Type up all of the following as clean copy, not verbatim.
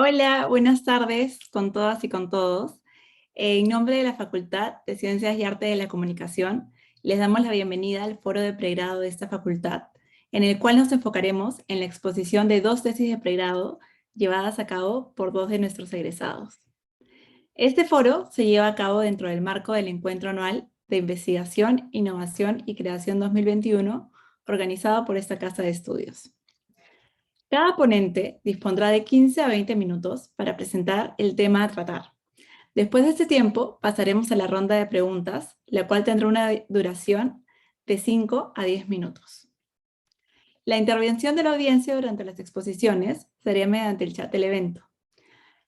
Hola, buenas tardes con todas y con todos. En nombre de la Facultad de Ciencias y Arte de la Comunicación, les damos la bienvenida al foro de pregrado de esta facultad, en el cual nos enfocaremos en la exposición de 2 tesis de pregrado llevadas a cabo por 2 de nuestros egresados. Este foro se lleva a cabo dentro del marco del Encuentro Anual de Investigación, Innovación y Creación 2021, organizado por esta Casa de Estudios. Cada ponente dispondrá de 15 a 20 minutos para presentar el tema a tratar. Después de este tiempo, pasaremos a la ronda de preguntas, la cual tendrá una duración de 5 a 10 minutos. La intervención de la audiencia durante las exposiciones sería mediante el chat del evento.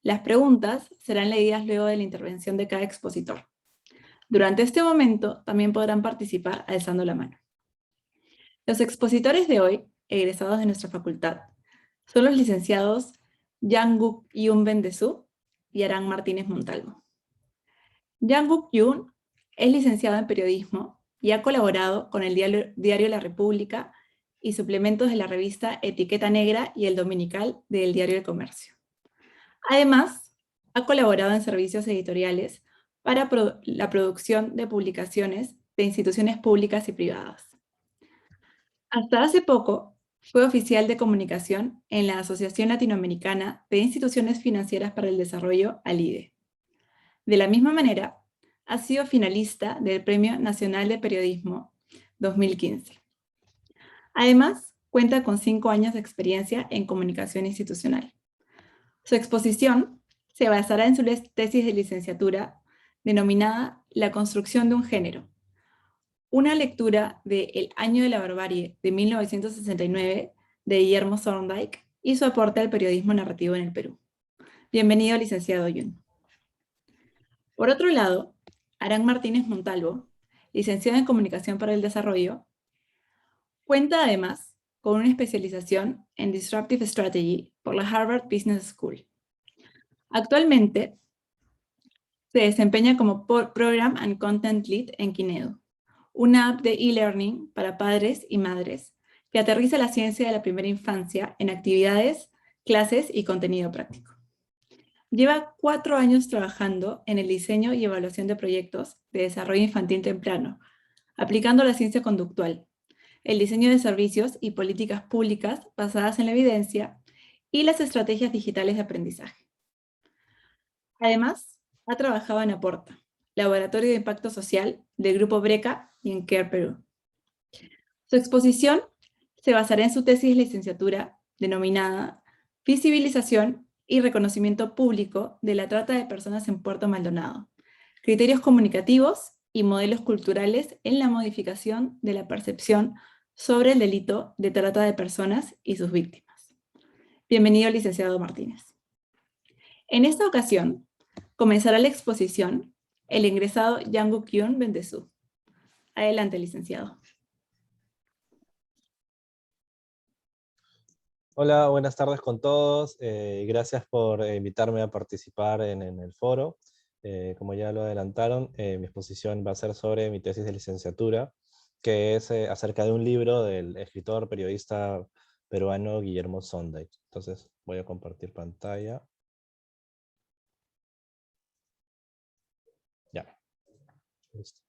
Las preguntas serán leídas luego de la intervención de cada expositor. Durante este momento, también podrán participar alzando la mano. Los expositores de hoy, egresados de nuestra facultad, son los licenciados Yang-Guk Yoon Bendesú y Aran Martínez Montalvo. Yang-Guk Yoon es licenciado en periodismo y ha colaborado con el diario La República y suplementos de la revista Etiqueta Negra y el dominical del Diario del Comercio. Además, ha colaborado en servicios editoriales para la producción de publicaciones de instituciones públicas y privadas. Hasta hace poco, fue oficial de comunicación en la Asociación Latinoamericana de Instituciones Financieras para el Desarrollo, ALIDE. De la misma manera, ha sido finalista del Premio Nacional de Periodismo 2015. Además, cuenta con 5 años de experiencia en comunicación institucional. Su exposición se basará en su tesis de licenciatura denominada La construcción de un género, una lectura de El año de la barbarie de 1969 de Guillermo Thorndike y su aporte al periodismo narrativo en el Perú. Bienvenido, licenciado Yoon. Por otro lado, Aran Martínez Montalvo, licenciado en Comunicación para el Desarrollo, cuenta además con una especialización en Disruptive Strategy por la Harvard Business School. Actualmente, se desempeña como Program and Content Lead en Kinedo, una app de e-learning para padres y madres que aterriza la ciencia de la primera infancia en actividades, clases y contenido práctico. Lleva 4 años trabajando en el diseño y evaluación de proyectos de desarrollo infantil temprano, aplicando la ciencia conductual, el diseño de servicios y políticas públicas basadas en la evidencia y las estrategias digitales de aprendizaje. Además, ha trabajado en Aporta, Laboratorio de Impacto Social del Grupo Breca y en Care Perú. Su exposición se basará en su tesis de licenciatura denominada Visibilización y reconocimiento público de la trata de personas en Puerto Maldonado, criterios comunicativos y modelos culturales en la modificación de la percepción sobre el delito de trata de personas y sus víctimas. Bienvenido, licenciado Martínez. En esta ocasión, comenzará la exposición el ingresado Yang-Guk Yoon Bendesú. Adelante, licenciado. Hola, buenas tardes con todos. Gracias por invitarme a participar en el foro. Como ya lo adelantaron, mi exposición va a ser sobre mi tesis de licenciatura, que es acerca de un libro del escritor periodista peruano Guillermo Thorndike. Entonces voy a compartir pantalla. Ya. Listo.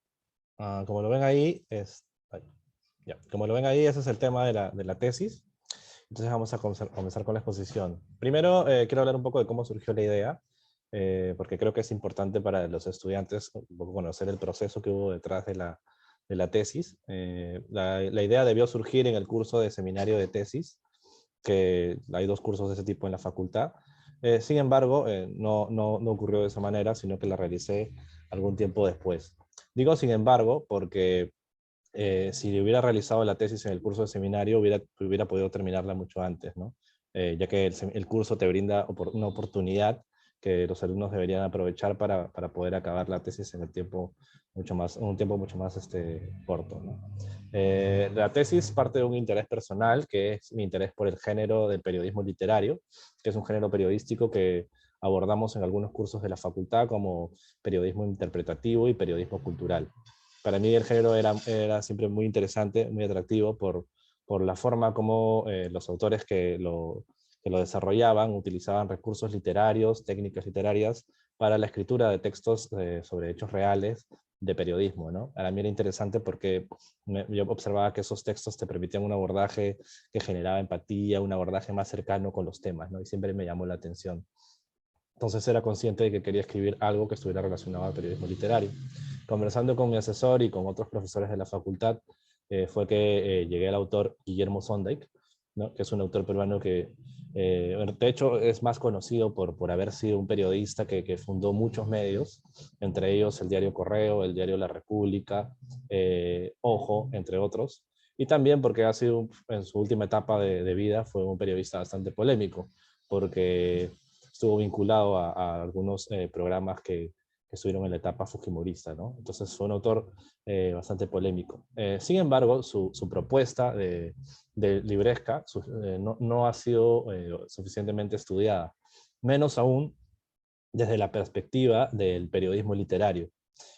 Como lo ven ahí, como lo ven ahí, ese es el tema de la tesis. Entonces vamos a comenzar con la exposición. Primero, quiero hablar un poco de cómo surgió la idea, porque creo que es importante para los estudiantes un poco conocer el proceso que hubo detrás de la tesis. La idea debió surgir en el curso de seminario de tesis, que hay 2 cursos de ese tipo en la facultad. Sin embargo, no ocurrió de esa manera, sino que la realicé algún tiempo después. Digo sin embargo porque si hubiera realizado la tesis en el curso de seminario, hubiera podido terminarla mucho antes, ¿no? Ya que el curso te brinda una oportunidad que los alumnos deberían aprovechar para poder acabar la tesis en un tiempo mucho más corto, ¿no? La tesis parte de un interés personal, que es mi interés por el género del periodismo literario, que es un género periodístico que abordamos en algunos cursos de la facultad como periodismo interpretativo y periodismo cultural. Para mí el género era siempre muy interesante, muy atractivo por la forma como los autores que lo desarrollaban utilizaban recursos literarios, técnicas literarias para la escritura de textos sobre hechos reales de periodismo, ¿no? Para mí era interesante porque yo observaba que esos textos te permitían un abordaje que generaba empatía, un abordaje más cercano con los temas, ¿no? Y siempre me llamó la atención. Entonces era consciente de que quería escribir algo que estuviera relacionado al periodismo literario. Conversando con mi asesor y con otros profesores de la facultad, fue que llegué al autor Guillermo Sondeik, ¿no? Que es un autor peruano que, de hecho, es más conocido por haber sido un periodista que fundó muchos medios, entre ellos el diario Correo, el diario La República, Ojo, entre otros, y también porque ha sido, en su última etapa de vida, fue un periodista bastante polémico, porque estuvo vinculado a algunos programas que estuvieron en la etapa fujimorista, ¿no? Entonces fue un autor bastante polémico. Sin embargo, su propuesta de libresca no ha sido suficientemente estudiada, menos aún desde la perspectiva del periodismo literario.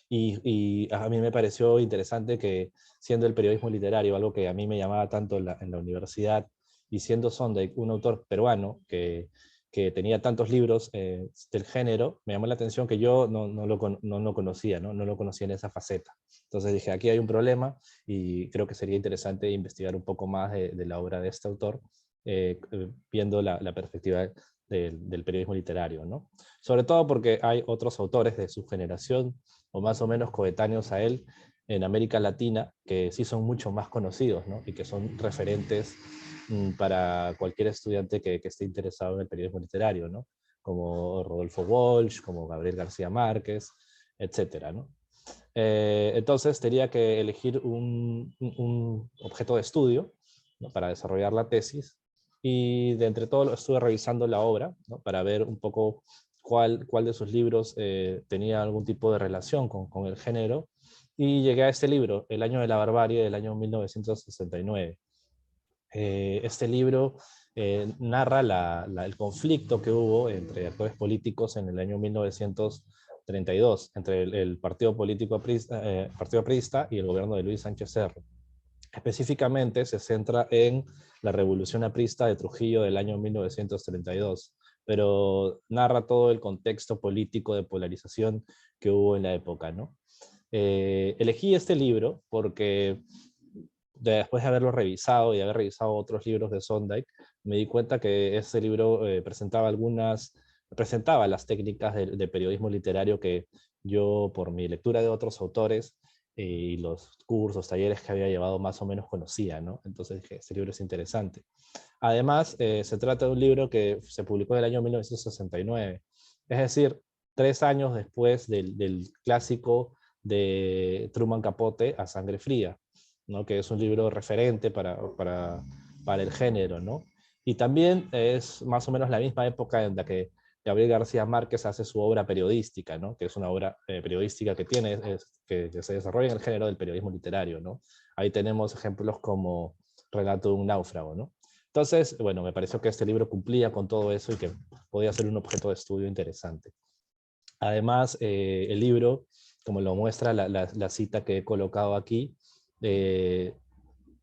Y a mí me pareció interesante que, siendo el periodismo literario algo que a mí me llamaba tanto en la universidad, y siendo Sondheim un autor peruano que tenía tantos libros del género, me llamó la atención que yo no lo conocía, ¿no? No lo conocía en esa faceta. Entonces dije, aquí hay un problema y creo que sería interesante investigar un poco más de la obra de este autor, viendo la perspectiva del periodismo literario, ¿no? Sobre todo porque hay otros autores de su generación o más o menos coetáneos a él en América Latina, que sí son mucho más conocidos, ¿no? Y que son referentes para cualquier estudiante que esté interesado en el periodismo literario, ¿no? Como Rodolfo Walsh, como Gabriel García Márquez, etcétera, ¿no? Entonces tenía que elegir un objeto de estudio, ¿no? Para desarrollar la tesis, y de entre todo estuve revisando la obra, ¿no? Para ver un poco cuál de sus libros tenía algún tipo de relación con el género, y llegué a este libro, El año de la barbarie, del año 1969. Este libro narra el conflicto que hubo entre actores políticos en el año 1932, entre el Partido Aprista y el gobierno de Luis Sánchez Cerro. Específicamente se centra en la Revolución Aprista de Trujillo del año 1932, pero narra todo el contexto político de polarización que hubo en la época, ¿no? Elegí este libro porque después de haberlo revisado y haber revisado otros libros de Sondheim, me di cuenta que este libro presentaba las técnicas de periodismo literario que yo, por mi lectura de otros autores y los cursos, talleres que había llevado, más o menos conocía, ¿no? Entonces dije, este libro es interesante. Además, se trata de un libro que se publicó en el año 1969, es decir, 3 años después del clásico de Truman Capote, A Sangre Fría, ¿no? Que es un libro referente para el género, ¿no? Y también es más o menos la misma época en la que Gabriel García Márquez hace su obra periodística, ¿no? Que es una obra periodística que se desarrolla en el género del periodismo literario, ¿no? Ahí tenemos ejemplos como Relato de un náufrago, ¿no? Entonces, bueno, me pareció que este libro cumplía con todo eso y que podía ser un objeto de estudio interesante. Además, el libro, como lo muestra la cita que he colocado aquí, eh,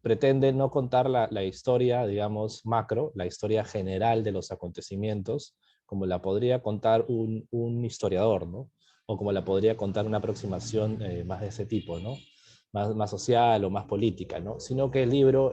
pretende no contar la historia, digamos, macro, la historia general de los acontecimientos, como la podría contar un historiador, ¿no? O como la podría contar una aproximación más de ese tipo, ¿no? Más social o más política, ¿no? Sino que el libro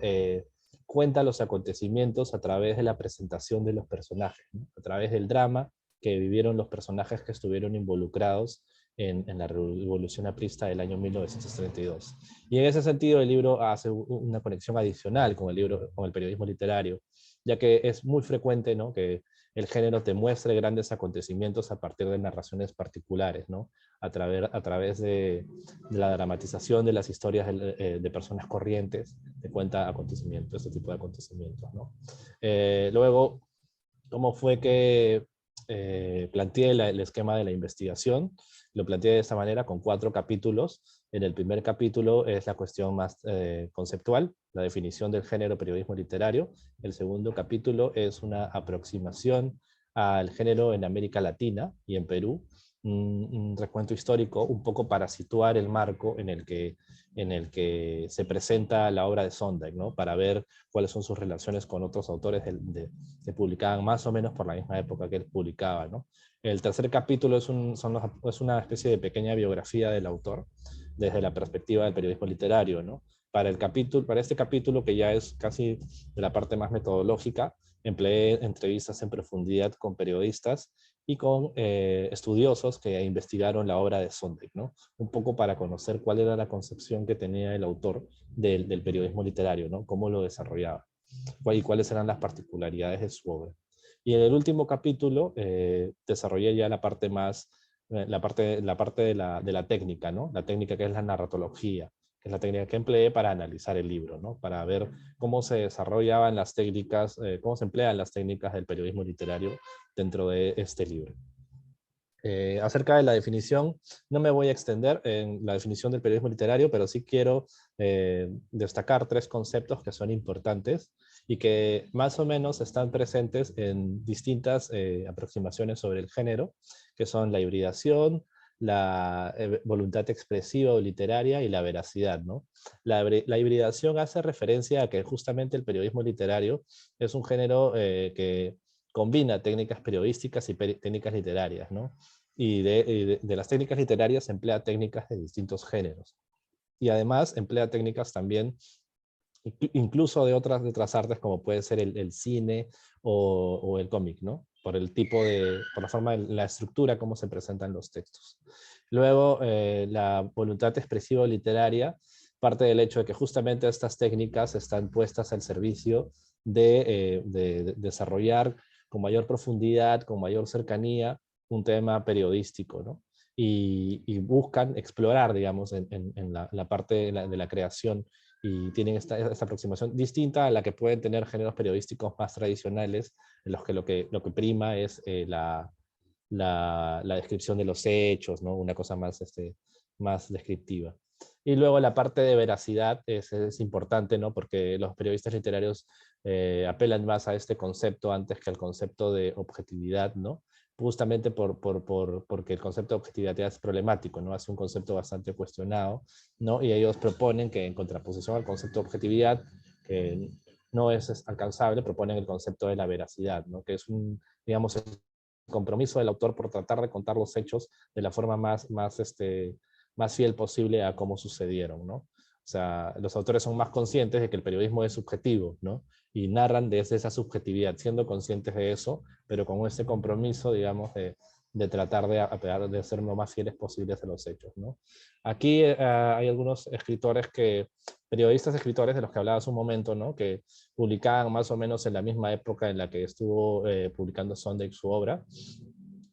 cuenta los acontecimientos a través de la presentación de los personajes, ¿no? A través del drama que vivieron los personajes que estuvieron involucrados en la Revolución Aprista del año 1932. Y en ese sentido el libro hace una conexión adicional con el libro, con el periodismo literario, ya que es muy frecuente, ¿no?, que el género te muestre grandes acontecimientos a partir de narraciones particulares, ¿no? A través de la dramatización de las historias de personas corrientes, te cuenta acontecimientos, este tipo de acontecimientos, ¿no? Luego, ¿cómo fue que planteé el esquema de la investigación? Lo planteé de esta manera con 4 capítulos. En el primer capítulo es la cuestión más conceptual, la definición del género periodismo literario. El segundo capítulo es una aproximación al género en América Latina y en Perú, un recuento histórico un poco para situar el marco en el que se presenta la obra de Sondheim, ¿no? Para ver cuáles son sus relaciones con otros autores que publicaban más o menos por la misma época que él publicaba, ¿no? El tercer capítulo es una especie de pequeña biografía del autor desde la perspectiva del periodismo literario, ¿no? Para este capítulo, que ya es casi de la parte más metodológica, empleé entrevistas en profundidad con periodistas y con estudiosos que investigaron la obra de Sondheim, ¿no? Un poco para conocer cuál era la concepción que tenía el autor del periodismo literario, ¿no? Cómo lo desarrollaba y cuáles eran las particularidades de su obra. Y en el último capítulo desarrollé ya la parte más, la parte de la técnica, ¿no? La técnica que es la narratología, que es la técnica que empleé para analizar el libro, ¿no? Para ver cómo se desarrollaban las técnicas, cómo se emplean las técnicas del periodismo literario dentro de este libro. Acerca de la definición, no me voy a extender en la definición del periodismo literario, pero sí quiero destacar 3 conceptos que son importantes y que más o menos están presentes en distintas aproximaciones sobre el género, que son la hibridación, la voluntad expresiva o literaria y la veracidad, ¿no? La hibridación hace referencia a que justamente el periodismo literario es un género que combina técnicas periodísticas y técnicas literarias, ¿no? Y de las técnicas literarias se emplea técnicas de distintos géneros. Y además emplea técnicas también incluso de otras artes como puede ser el cine o el cómic, ¿no? Por el tipo por la forma, la estructura, cómo se presentan los textos. Luego, la voluntad expresiva literaria parte del hecho de que justamente estas técnicas están puestas al servicio de desarrollar con mayor profundidad, con mayor cercanía, un tema periodístico, ¿no? Y buscan explorar, digamos, en la parte de la creación y tienen esta aproximación distinta a la que pueden tener géneros periodísticos más tradicionales, en los que lo que prima es la descripción de los hechos, ¿no? Una cosa más, más descriptiva. Y luego la parte de veracidad es importante, ¿no? Porque los periodistas literarios apelan más a este concepto antes que al concepto de objetividad, ¿no? Justamente porque el concepto de objetividad es problemático, ¿no? Es un concepto bastante cuestionado, ¿no? Y ellos proponen que en contraposición al concepto de objetividad, que no es alcanzable, proponen el concepto de la veracidad, ¿no? Que es digamos, el compromiso del autor por tratar de contar los hechos de la forma más fiel posible a cómo sucedieron, ¿no? O sea, los autores son más conscientes de que el periodismo es subjetivo, ¿no? Y narran desde esa subjetividad, siendo conscientes de eso, pero con ese compromiso, digamos, de tratar de ser lo más fieles posibles a los hechos, ¿no? Aquí hay algunos periodistas escritores de los que hablaba hace un momento, ¿no? Que publicaban más o menos en la misma época en la que estuvo publicando Sondheim su obra,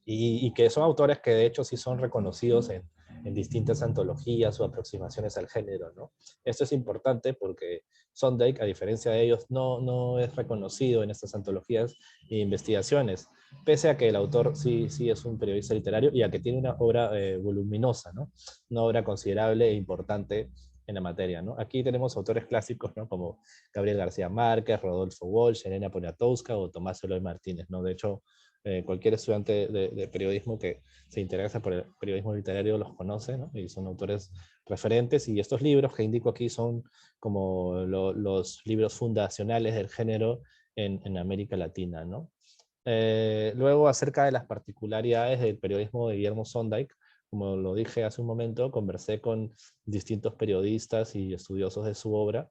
y que son autores que de hecho sí son reconocidos en distintas antologías o aproximaciones al género, ¿no? Esto es importante porque Sondheim, a diferencia de ellos, no es reconocido en estas antologías e investigaciones, pese a que el autor sí es un periodista literario y a que tiene una obra voluminosa, ¿no? Una obra considerable e importante en la materia, ¿no? Aquí tenemos autores clásicos, ¿no? Como Gabriel García Márquez, Rodolfo Walsh, Elena Poniatowska o Tomás Eloy Martínez, ¿no? De hecho, cualquier estudiante de periodismo que se interesa por el periodismo literario los conoce, ¿no? Y son autores referentes, y estos libros que indico aquí son como los libros fundacionales del género en América Latina, ¿no? Luego, acerca de las particularidades del periodismo de Guillermo Sondheim, como lo dije hace un momento, conversé con distintos periodistas y estudiosos de su obra,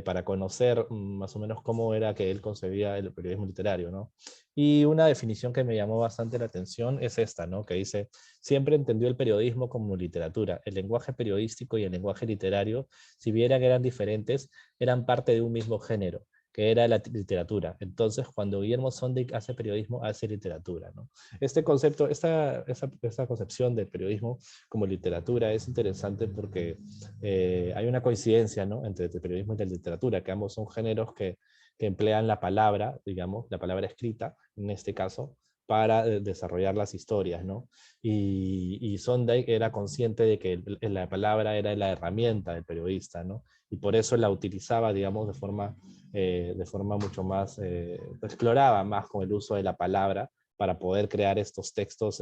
para conocer más o menos cómo era que él concebía el periodismo literario, ¿no? Y una definición que me llamó bastante la atención es esta, ¿no? Que dice: siempre entendió el periodismo como literatura. El lenguaje periodístico y el lenguaje literario, si bien eran diferentes, eran parte de un mismo género, que era la literatura. Entonces, cuando Guillermo Sondic hace periodismo, hace literatura, ¿no? Este concepto, esta concepción del periodismo como literatura es interesante porque hay una coincidencia, ¿no?, entre el periodismo y la literatura, que ambos son géneros que emplean la palabra, digamos, la palabra escrita, en este caso, para desarrollar las historias, ¿no? Y Sondheim era consciente de que la palabra era la herramienta del periodista, ¿no? Y por eso la utilizaba, digamos, de forma mucho más, exploraba más con el uso de la palabra para poder crear estos textos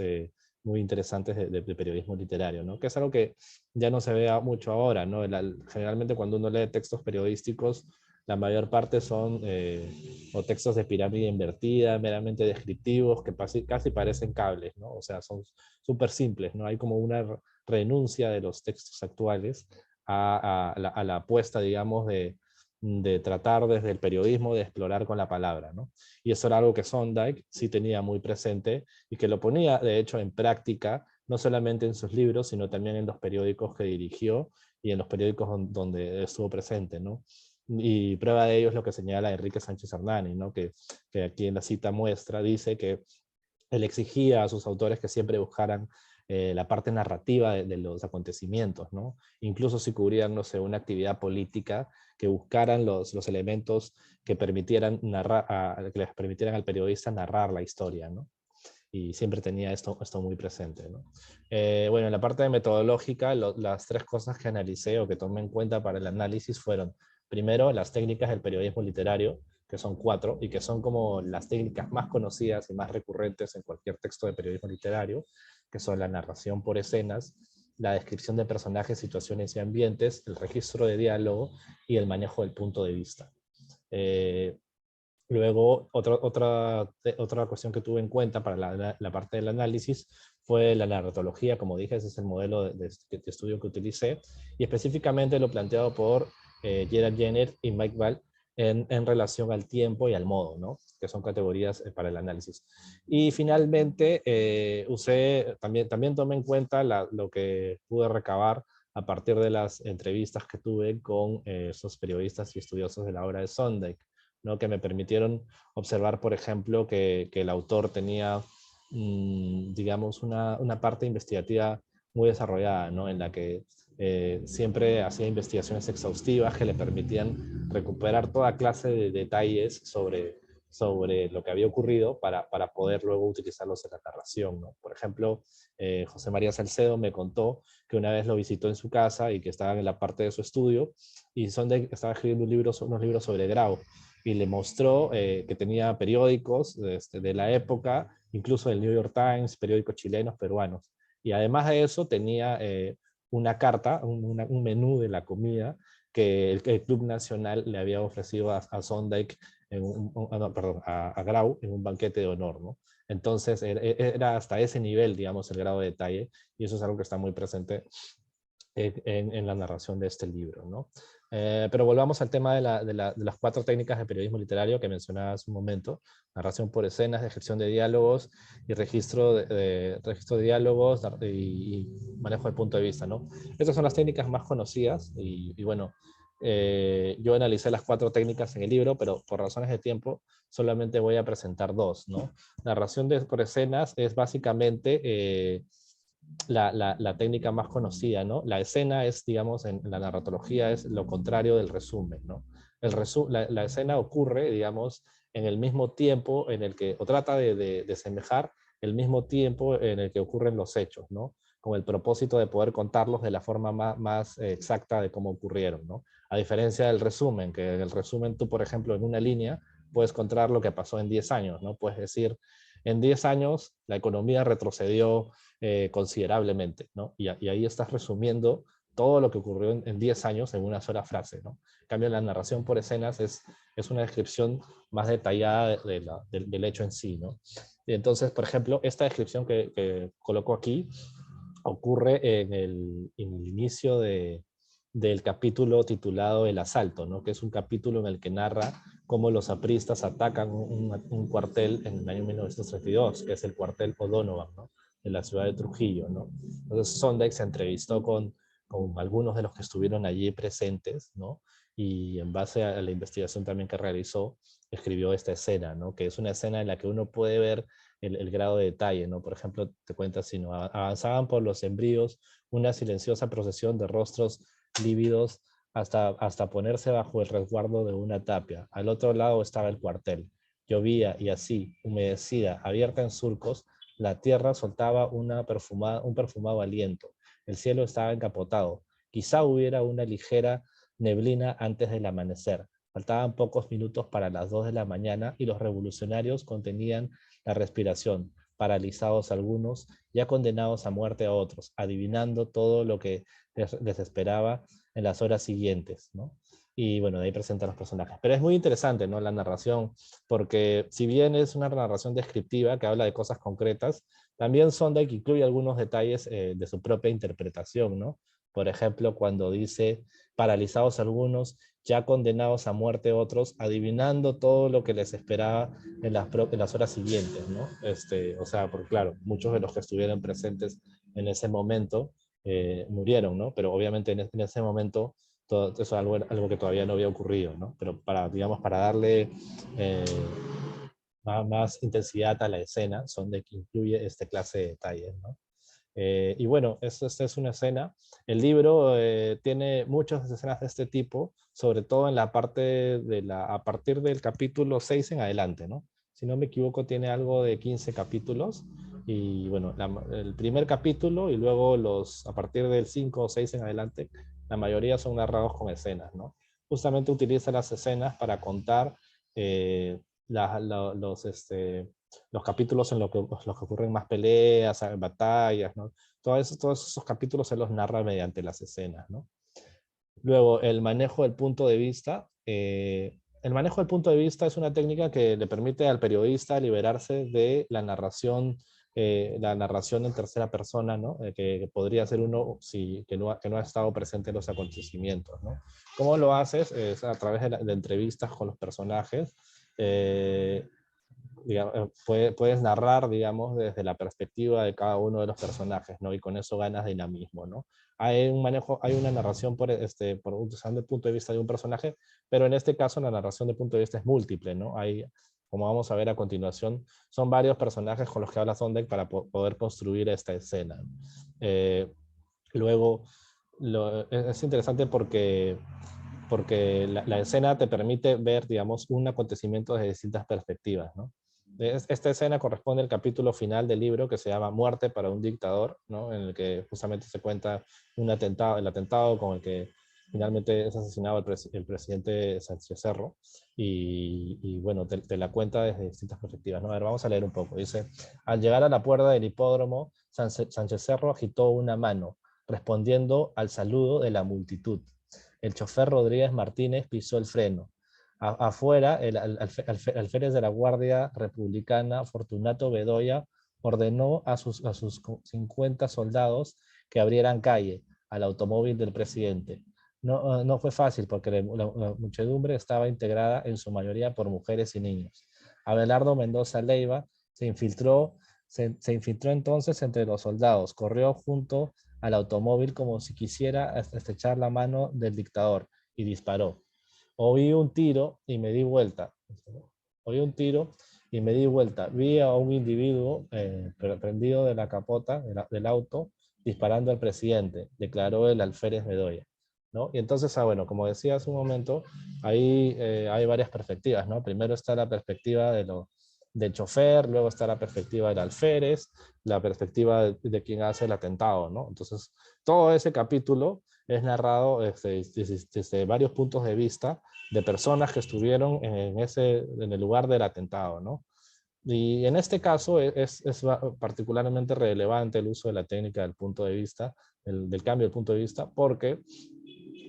muy interesantes de periodismo literario, ¿no? Que es algo que ya no se ve mucho ahora, ¿no? Generalmente cuando uno lee textos periodísticos, la mayor parte son o textos de pirámide invertida, meramente descriptivos, que casi parecen cables, ¿no? O sea, son súper simples, ¿no? Hay como una renuncia de los textos actuales a la apuesta, digamos, de tratar desde el periodismo de explorar con la palabra, ¿no? Y eso era algo que Sondheim sí tenía muy presente y que lo ponía, de hecho, en práctica, no solamente en sus libros, sino también en los periódicos que dirigió y en los periódicos donde estuvo presente, ¿no? Y prueba de ello es lo que señala Enrique Sánchez Hernani, ¿no? Que aquí en la cita muestra, dice que él exigía a sus autores que siempre buscaran la parte narrativa de los acontecimientos, ¿no? Incluso si cubrían, no sé, una actividad política, que buscaran los elementos que permitieran que les permitieran al periodista narrar la historia, ¿no? Y siempre tenía esto muy presente, ¿no? Bueno, en la parte de metodológica, las tres cosas que analicé o que tomé en cuenta para el análisis fueron: primero, las técnicas del periodismo literario, que son 4, y que son como las técnicas más conocidas y más recurrentes en cualquier texto de periodismo literario, que son la narración por escenas, la descripción de personajes, situaciones y ambientes, el registro de diálogo y el manejo del punto de vista. Eh, Luego, otra cuestión que tuve en cuenta para la parte del análisis fue la narratología. Como dije, ese es el modelo de estudio que utilicé, y específicamente lo planteado por Gerard Jenner y Mike Ball en relación al tiempo y al modo, ¿no? Que son categorías para el análisis. Y finalmente, también tomé en cuenta lo que pude recabar a partir de las entrevistas que tuve con esos periodistas y estudiosos de la obra de Sondheim, ¿no? Que me permitieron observar, por ejemplo, que el autor tenía, digamos, una parte investigativa muy desarrollada, ¿no? En la que siempre hacía investigaciones exhaustivas que le permitían recuperar toda clase de detalles sobre lo que había ocurrido para poder luego utilizarlos en la narración, ¿no? Por ejemplo, José María Salcedo me contó que una vez lo visitó en su casa y que estaba en la parte de su estudio, y estaba escribiendo unos libros sobre Grau, y le mostró que tenía periódicos de la época, incluso el New York Times, periódicos chilenos, peruanos. Y además de eso tenía una carta, un menú de la comida que el Club Nacional le había ofrecido a Sondheim, no, perdón, a Grau, en un banquete de honor, ¿no? Entonces era hasta ese nivel, digamos, el grado de detalle, y eso es algo que está muy presente en la narración de este libro, ¿no? Pero volvamos al tema de las 4 técnicas de periodismo literario que mencionaba hace un momento: narración por escenas, descripción de diálogos y registro de diálogos y manejo del punto de vista, ¿no? Estas son las técnicas más conocidas y bueno, yo analicé las 4 técnicas en el libro, pero por razones de tiempo solamente voy a presentar 2, ¿no? Narración por escenas es básicamente la técnica más conocida, ¿no? La escena es, digamos, en la narratología es lo contrario del resumen, ¿no? La escena ocurre, digamos, en el mismo tiempo en el que, o trata de semejar el mismo tiempo en el que ocurren los hechos, ¿no? Con el propósito de poder contarlos de la forma más exacta de cómo ocurrieron, ¿no? A diferencia del resumen, que en el resumen tú, por ejemplo, en una línea puedes contar lo que pasó en 10 años, ¿no? Puedes decir, en 10 años la economía retrocedió considerablemente, ¿no? Y ahí estás resumiendo todo lo que ocurrió en 10 años en una sola frase, ¿no? En cambio, la narración por escenas es una descripción más detallada del hecho en sí, ¿no? Y entonces, por ejemplo, esta descripción que coloco aquí ocurre en el inicio del capítulo titulado El Asalto, ¿no? Que es un capítulo en el que narra cómo los apristas atacan un cuartel en el año 1932, que es el cuartel O'Donovan, ¿no? En la ciudad de Trujillo, ¿no? Entonces Sondheim se entrevistó con algunos de los que estuvieron allí presentes, ¿no? Y en base a la investigación también que realizó, escribió esta escena, ¿no? Que es una escena en la que uno puede ver el grado de detalle, ¿no? Por ejemplo, te cuenta así, ¿no? Avanzaban por los sembríos una silenciosa procesión de rostros lívidos hasta ponerse bajo el resguardo de una tapia. Al otro lado estaba el cuartel. Llovía y así, humedecida, abierta en surcos, la tierra soltaba un perfumado aliento. El cielo estaba encapotado. Quizá hubiera una ligera neblina antes del amanecer. Faltaban pocos minutos para las 2 de la mañana y los revolucionarios contenían la respiración, paralizados algunos, ya condenados a muerte a otros, adivinando todo lo que les esperaba en las horas siguientes, ¿no? Y bueno, de ahí presenta los personajes. Pero es muy interesante, ¿no? La narración, porque si bien es una narración descriptiva que habla de cosas concretas, también Sondheim incluye algunos detalles de su propia interpretación, ¿no? Por ejemplo, cuando dice, paralizados algunos, ya condenados a muerte otros, adivinando todo lo que les esperaba en las horas siguientes, ¿no? O sea, porque claro, muchos de los que estuvieron presentes en ese momento murieron, ¿no? Pero obviamente en ese momento todo eso es algo que todavía no había ocurrido, ¿no? Pero para, digamos, para darle eh, más intensidad a la escena, son de que incluye este clase de detalles, ¿no? Y bueno, esta es una escena. El libro tiene muchas escenas de este tipo, sobre todo en la parte a partir del capítulo 6 en adelante, ¿no? Si no me equivoco, tiene algo de 15 capítulos. Y bueno, el primer capítulo y luego a partir del 5 o 6 en adelante, la mayoría son narrados con escenas, ¿no? Justamente utiliza las escenas para contar eh, la- la- los, este, los capítulos en los que ocurren más peleas, batallas, ¿no? Todos esos capítulos se los narra mediante las escenas, ¿no? Luego, el manejo del punto de vista. El manejo del punto de vista es una técnica que le permite al periodista liberarse de la narración en tercera persona, ¿no? Que podría ser uno que no ha estado presente en los acontecimientos, ¿no? ¿Cómo lo haces? Es a través de entrevistas con los personajes. Eh, puedes narrar, digamos, desde la perspectiva de cada uno de los personajes, ¿no? Y con eso ganas dinamismo, ¿no? Hay un manejo, hay una narración usando el punto de vista de un personaje, pero en este caso la narración de punto de vista es múltiple, ¿no? Como vamos a ver a continuación, son varios personajes con los que habla Sondheim para poder construir esta escena. Eh, Luego, es interesante porque la escena te permite ver, digamos, un acontecimiento desde distintas perspectivas, ¿no? Esta escena corresponde al capítulo final del libro que se llama Muerte para un dictador, ¿no? En el que justamente se cuenta el atentado con el que finalmente es asesinado el presidente Sánchez Cerro, y bueno, te la cuenta desde distintas perspectivas, ¿no? A ver, vamos a leer un poco. Dice, al llegar a la puerta del hipódromo, Sánchez Cerro agitó una mano, respondiendo al saludo de la multitud. El chofer Rodríguez Martínez pisó el freno. Afuera, el alférez de la Guardia Republicana, Fortunato Bedoya, ordenó a sus 50 soldados que abrieran calle al automóvil del presidente. No fue fácil porque la muchedumbre estaba integrada en su mayoría por mujeres y niños. Abelardo Mendoza Leiva se infiltró entonces entre los soldados, corrió junto al automóvil como si quisiera estrechar la mano del dictador y disparó. Oí un tiro y me di vuelta. Oí un tiro y me di vuelta. Vi a un individuo prendido de la capota del auto disparando al presidente, declaró el alférez Bedoya, ¿no? Y entonces, bueno, como decía hace un momento, ahí hay varias perspectivas, ¿no? Primero está la perspectiva del chofer, luego está la perspectiva del alférez, la perspectiva de quien hace el atentado, ¿no? Entonces, todo ese capítulo es narrado desde varios puntos de vista de personas que estuvieron en el lugar del atentado, ¿no? Y en este caso es particularmente relevante el uso de la técnica del punto de vista, del cambio del punto de vista, porque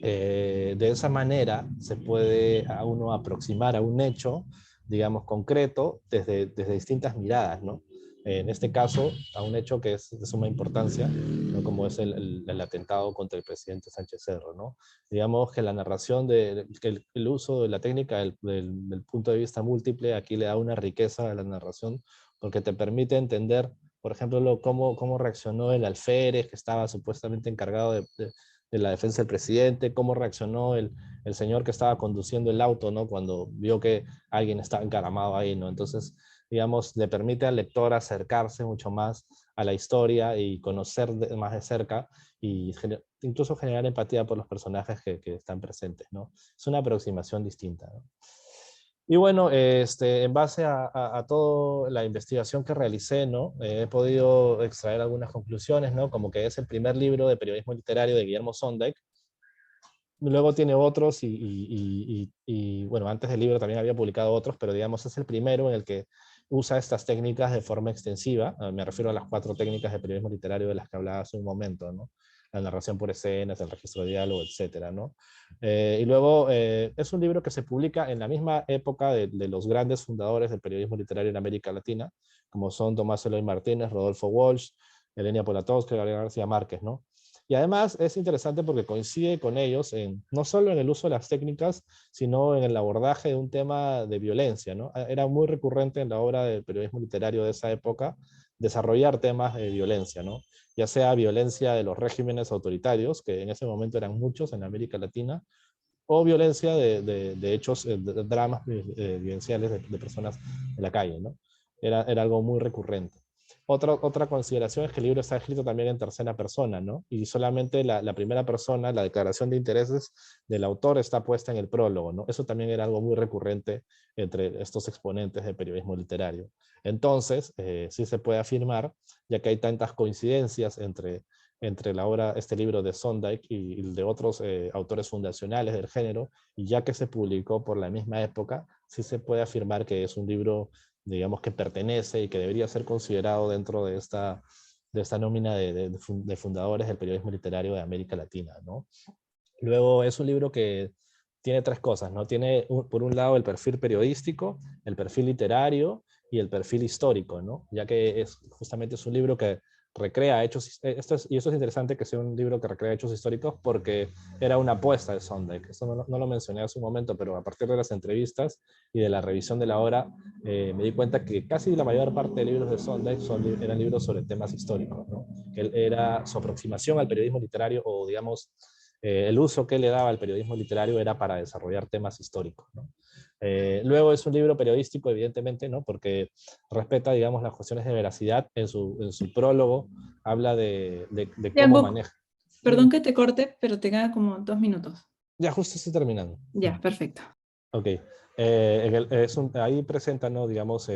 de esa manera se puede a uno aproximar a un hecho, digamos, concreto desde distintas miradas, ¿no? en este caso, a un hecho que es de suma importancia, ¿no? Como es el atentado contra el presidente Sánchez Cerro, ¿no? Digamos que la narración, que el uso de la técnica del punto de vista múltiple, aquí le da una riqueza a la narración, porque te permite entender, por ejemplo, cómo reaccionó el alférez, que estaba supuestamente encargado de la defensa del presidente, cómo reaccionó el señor que estaba conduciendo el auto, ¿no? Cuando vio que alguien estaba encaramado ahí, ¿no? Entonces, digamos, le permite al lector acercarse mucho más a la historia y conocer más de cerca y incluso generar empatía por los personajes que están presentes, ¿no? Es una aproximación distinta, ¿no? Y bueno, en base a toda la investigación que realicé, ¿no? He podido extraer algunas conclusiones, ¿no? Como que es el primer libro de periodismo literario de Guillermo Sondek. Luego tiene otros bueno, antes del libro también había publicado otros, pero digamos es el primero en el que usa estas técnicas de forma extensiva. Me refiero a las 4 técnicas de periodismo literario de las que hablaba hace un momento, ¿no? La narración por escenas, el registro de diálogo, etcétera, ¿no? Y luego es un libro que se publica en la misma época de los grandes fundadores del periodismo literario en América Latina, como son Tomás Eloy Martínez, Rodolfo Walsh, Elena Poniatowska, Gabriel García Márquez, ¿no? Y además es interesante porque coincide con ellos no solo en el uso de las técnicas, sino en el abordaje de un tema de violencia, ¿no? Era muy recurrente en la obra del periodismo literario de esa época desarrollar temas de violencia, ¿no? Ya sea violencia de los regímenes autoritarios, que en ese momento eran muchos en América Latina, o violencia de hechos, de dramas vivenciales de personas en la calle, ¿no? Era algo muy recurrente. Otra consideración es que el libro está escrito también en tercera persona, ¿no? Y solamente la primera persona, la declaración de intereses del autor está puesta en el prólogo, ¿no? Eso también era algo muy recurrente entre estos exponentes del periodismo literario. Entonces, sí se puede afirmar, ya que hay tantas coincidencias entre la obra, este libro de Sondike y el de otros autores fundacionales del género, y ya que se publicó por la misma época, sí se puede afirmar que es un libro, digamos, que pertenece y que debería ser considerado dentro de esta nómina de fundadores del periodismo literario de América Latina, ¿no? Luego es un libro que tiene 3 cosas, ¿no? Tiene, por un lado, el perfil periodístico, el perfil literario y el perfil histórico, ¿no? Ya que justamente es un libro que recrea hechos, y esto es interesante que sea un libro que recrea hechos históricos porque era una apuesta de Sondheim. Esto no lo mencioné hace un momento, pero a partir de las entrevistas y de la revisión de la obra, me di cuenta que casi la mayor parte de libros de Sondheim eran libros sobre temas históricos, ¿no? Que él era su aproximación al periodismo literario, o digamos, el uso que le daba al periodismo literario era para desarrollar temas históricos, ¿no? Luego es un libro periodístico, evidentemente, ¿no? Porque respeta, digamos, las cuestiones de veracidad. En su prólogo habla de Ya, cómo maneja. perdón que te corte, pero te quedan como 2 minutos. Ya justo estoy terminando. Ya, perfecto. Ok. Ahí presenta, ¿no? Digamos,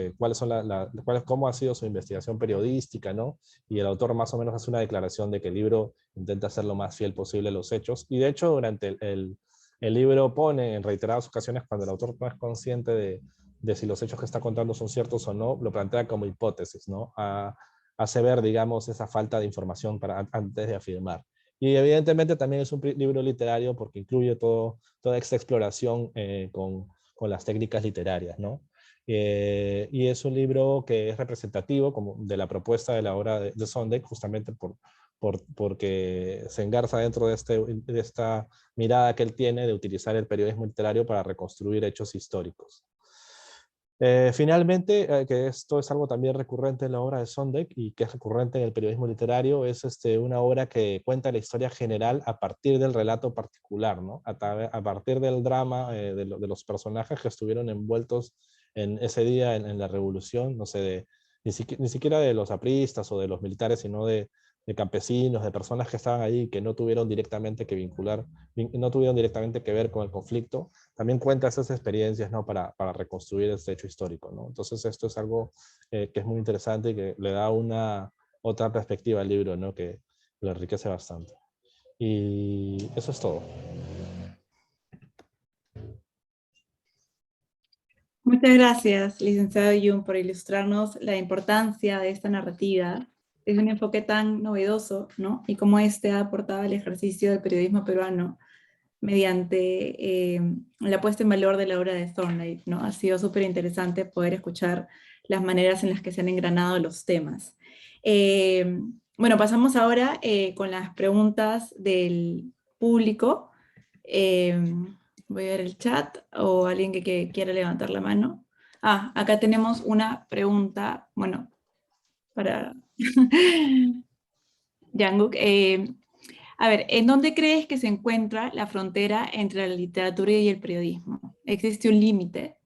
cómo ha sido su investigación periodística, ¿no? Y el autor más o menos hace una declaración de que el libro intenta ser lo más fiel posible a los hechos. Y de hecho, durante el libro pone en reiteradas ocasiones, cuando el autor no es consciente de si los hechos que está contando son ciertos o no, lo plantea como hipótesis, ¿no? Hace ver, digamos, esa falta de información antes de afirmar. Y evidentemente también es un libro literario porque incluye toda esta exploración con las técnicas literarias, ¿no? Y es un libro que es representativo como de la propuesta de la obra de Sondheim, justamente porque se engarza dentro de esta mirada que él tiene de utilizar el periodismo literario para reconstruir hechos históricos. Finalmente, que esto es algo también recurrente en la obra de Sondheim y que es recurrente en el periodismo literario, es una obra que cuenta la historia general a partir del relato particular, ¿no? A partir del drama de los personajes que estuvieron envueltos en ese día en la revolución, no sé, ni siquiera de los apristas o de los militares, sino de campesinos, de personas que estaban ahí que no tuvieron directamente que no tuvieron directamente que ver con el conflicto. También cuenta esas experiencias, ¿no? Para reconstruir este hecho histórico, ¿no? Entonces esto es algo que es muy interesante y que le da otra perspectiva al libro, ¿no? Que lo enriquece bastante. Y eso es todo. Muchas gracias, licenciado Yun, por ilustrarnos la importancia de esta narrativa. Es un enfoque tan novedoso, ¿no? Y cómo este ha aportado al ejercicio del periodismo peruano mediante la puesta en valor de la obra de Thorndike, ¿no? Ha sido súper interesante poder escuchar las maneras en las que se han engranado los temas. Bueno, pasamos ahora con las preguntas del público. Voy a ver el chat o alguien que quiera levantar la mano. Ah, acá tenemos una pregunta, bueno, para Jungkook. A ver, ¿en dónde crees que se encuentra la frontera entre la literatura y el periodismo? ¿Existe un límite?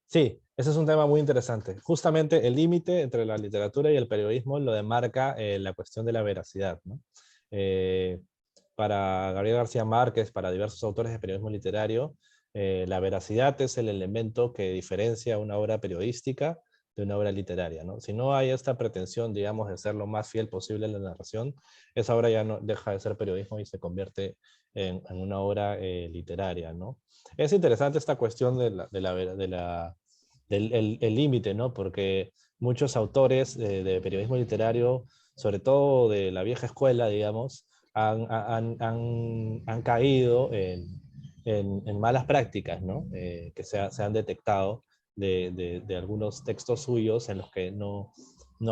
Sí, ese es un tema muy interesante. Justamente el límite entre la literatura y el periodismo lo demarca la cuestión de la veracidad, ¿no? Eh, para Gabriel García Márquez, para diversos autores de periodismo literario, la veracidad es el elemento que diferencia una obra periodística de una obra literaria, ¿no? Si no hay esta pretensión, digamos, de ser lo más fiel posible en la narración, esa obra ya no deja de ser periodismo y se convierte en una obra literaria, ¿no? Es interesante esta cuestión del el límite, ¿no? Porque muchos autores de periodismo literario, sobre todo de la vieja escuela, digamos, han caído en malas prácticas, ¿no? Que se han detectado de algunos textos suyos en los que no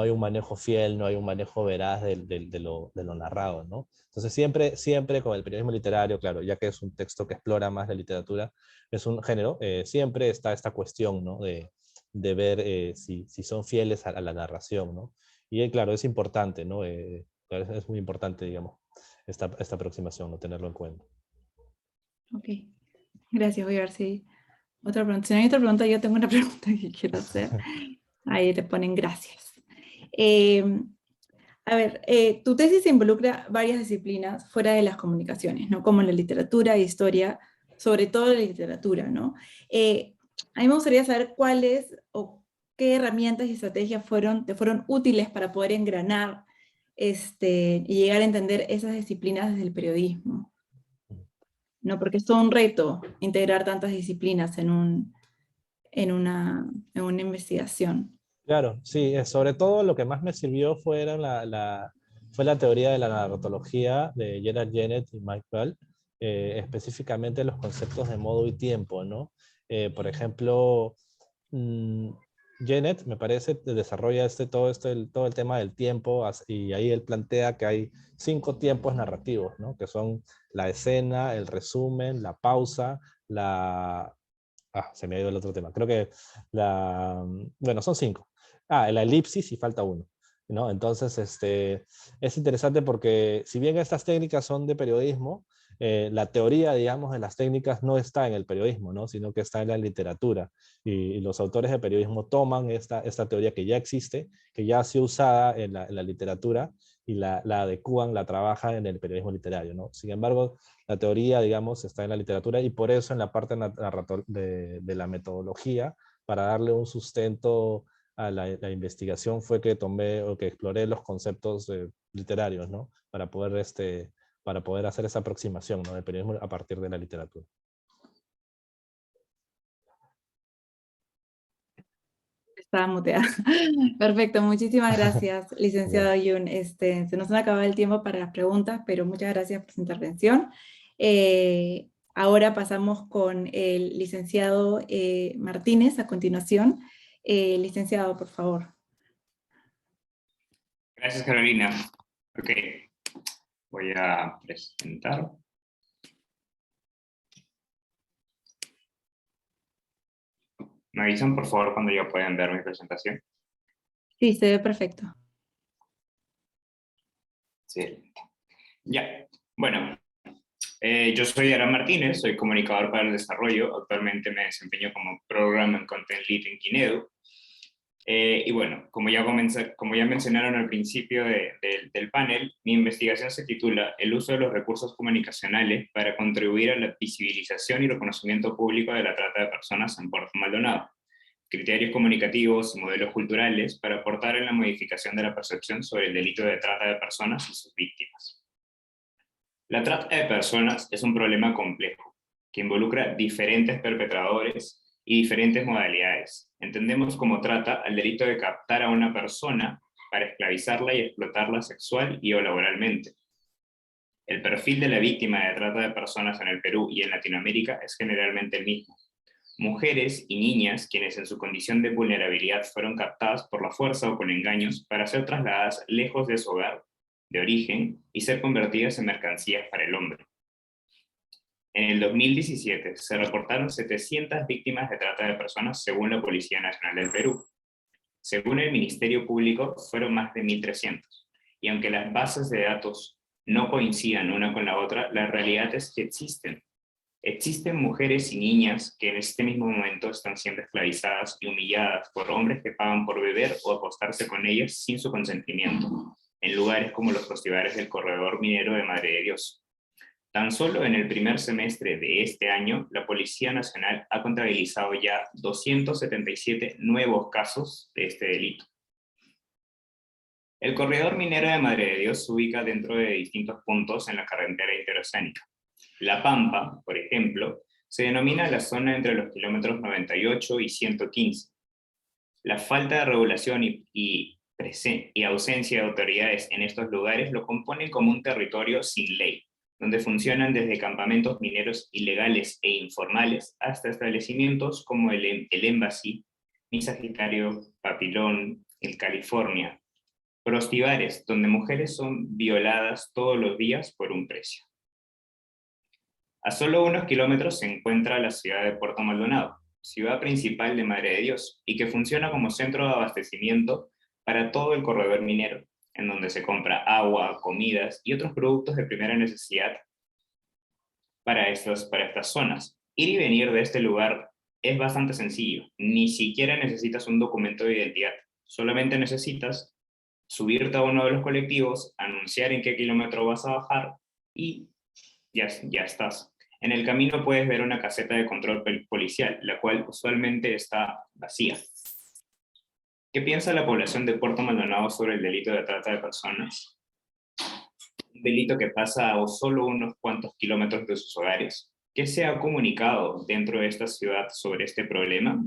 hay un manejo fiel, no hay un manejo veraz de lo narrado, ¿no? Entonces siempre con el periodismo literario, claro, ya que es un texto que explora más la literatura, es un género, siempre está esta cuestión, ¿no? De ver si son fieles a la narración, ¿no? Y claro, es importante, ¿no? Claro, es muy importante, digamos, esta aproximación, no tenerlo en cuenta. Ok, gracias. Voy a ver si otra pregunta. Si no hay otra pregunta, yo tengo una pregunta que quiero hacer. Ahí te ponen gracias. Eh, a ver, tu tesis involucra varias disciplinas fuera de las comunicaciones, ¿no? Como la literatura, historia, sobre todo la literatura, ¿no? A mí me gustaría saber cuáles o qué herramientas y estrategias te fueron útiles para poder engranar y llegar a entender esas disciplinas desde el periodismo, ¿no? Porque es todo un reto integrar tantas disciplinas en una investigación. Claro, sí, sobre todo lo que más me sirvió fue la teoría de la narratología de Gerard Genett y Mike Bell, específicamente los conceptos de modo y tiempo, ¿no? Por ejemplo, mm, Genett, me parece, desarrolla todo el tema del tiempo y ahí él plantea que hay 5 tiempos narrativos, ¿no? Que son la escena, el resumen, la pausa, la... Ah, se me ha ido el otro tema. Creo que bueno, son 5. Ah, la elipsis y falta uno, ¿no? Entonces, es interesante porque si bien estas técnicas son de periodismo, la teoría, digamos, de las técnicas no está en el periodismo, ¿no? Sino que está en la literatura. Y los autores de periodismo toman esta teoría que ya existe, que ya ha sido usada en la literatura, y la adecúan, la trabajan en el periodismo literario, ¿no? Sin embargo, la teoría, digamos, está en la literatura y por eso en la parte de la metodología, para darle un sustento a la investigación, fue que tomé o que exploré los conceptos literarios, ¿no? Para poder hacer esa aproximación, ¿no? Del periodismo a partir de la literatura. Estaba muteada. Perfecto, muchísimas gracias, licenciado Gracias. Yun. Se nos ha acabado el tiempo para las preguntas, pero muchas gracias por su intervención. Ahora pasamos con el licenciado Martínez a continuación. Licenciado, por favor. Gracias, Carolina. Ok, voy a presentar. ¿Me avisan, por favor, cuando ya pueden ver mi presentación? Sí, se ve perfecto. Excelente. Ya, bueno, yo soy Aram Martínez, soy comunicador para el desarrollo. Actualmente me desempeño como Program and Content Lead en Kinedo. Y bueno, como ya mencionaron al principio del panel, mi investigación se titula El uso de los recursos comunicacionales para contribuir a la visibilización y reconocimiento público de la trata de personas en Puerto Maldonado. Criterios comunicativos y modelos culturales para aportar en la modificación de la percepción sobre el delito de trata de personas y sus víctimas. La trata de personas es un problema complejo que involucra diferentes perpetradores y diferentes modalidades. Entendemos como trata al delito de captar a una persona para esclavizarla y explotarla sexual y o laboralmente. El perfil de la víctima de trata de personas en el Perú y en Latinoamérica es generalmente el mismo. mujeres y niñas quienes en su condición de vulnerabilidad fueron captadas por la fuerza o con engaños para ser trasladadas lejos de su hogar de origen y ser convertidas en mercancías para el hombre. En el 2017 se reportaron 700 víctimas de trata de personas según la Policía Nacional del Perú. Según el Ministerio Público, fueron más de 1.300. Y aunque las bases de datos no coincidan una con la otra, la realidad es que existen. Existen mujeres y niñas que en este mismo momento están siendo esclavizadas y humilladas por hombres que pagan por beber o acostarse con ellas sin su consentimiento, en lugares como los prostíbulos del corredor minero de Madre de Dios. Tan solo en el primer semestre de este año, la Policía Nacional ha contabilizado ya 277 nuevos casos de este delito. El corredor minero de Madre de Dios se ubica dentro de distintos puntos en la carretera interoceánica. La Pampa, por ejemplo, se denomina la zona entre los kilómetros 98 y 115. La falta de regulación y ausencia de autoridades en estos lugares lo componen como un territorio sin ley, donde funcionan desde campamentos mineros ilegales e informales hasta establecimientos como el Embassy, Mi Sagitario, Papilón, el California, prostibares, donde mujeres son violadas todos los días por un precio. A solo unos kilómetros se encuentra la ciudad de Puerto Maldonado, ciudad principal de Madre de Dios, y que funciona como centro de abastecimiento para todo el corredor minero, en donde se compra agua, comidas y otros productos de primera necesidad para estas zonas. Ir y venir de este lugar es bastante sencillo, ni siquiera necesitas un documento de identidad, solamente necesitas subirte a uno de los colectivos, anunciar en qué kilómetro vas a bajar y ya estás. En el camino puedes ver una caseta de control policial, la cual usualmente está vacía. ¿Qué piensa la población de Puerto Maldonado sobre el delito de trata de personas? Un delito que pasa a solo unos cuantos kilómetros de sus hogares. ¿Qué se ha comunicado dentro de esta ciudad sobre este problema?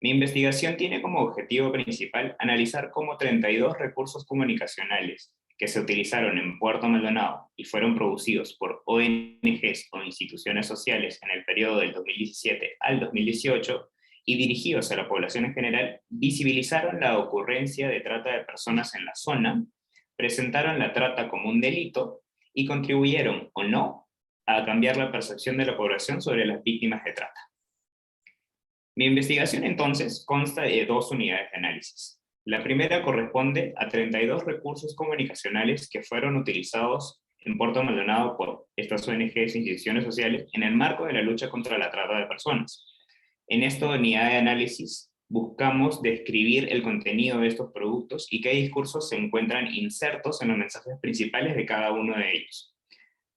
Mi investigación tiene como objetivo principal analizar cómo 32 recursos comunicacionales que se utilizaron en Puerto Maldonado y fueron producidos por ONGs o instituciones sociales en el periodo del 2017 al 2018 y dirigidos a la población en general, visibilizaron la ocurrencia de trata de personas en la zona, presentaron la trata como un delito y contribuyeron o no a cambiar la percepción de la población sobre las víctimas de trata. Mi investigación entonces consta de 2 unidades de análisis. La primera corresponde a 32 recursos comunicacionales que fueron utilizados en Puerto Maldonado por estas ONGs e instituciones sociales en el marco de la lucha contra la trata de personas. En esta unidad de análisis buscamos describir el contenido de estos productos y qué discursos se encuentran insertos en los mensajes principales de cada uno de ellos.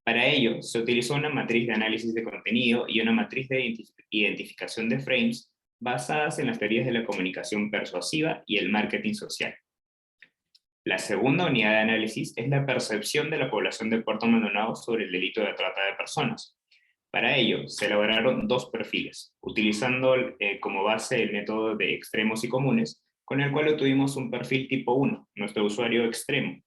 Para ello, se utilizó una matriz de análisis de contenido y una matriz de identificación de frames basadas en las teorías de la comunicación persuasiva y el marketing social. La segunda unidad de análisis es la percepción de la población de Puerto Maldonado sobre el delito de trata de personas. Para ello, se elaboraron 2 perfiles, utilizando como base el método de extremos y comunes, con el cual obtuvimos un perfil tipo 1, nuestro usuario extremo,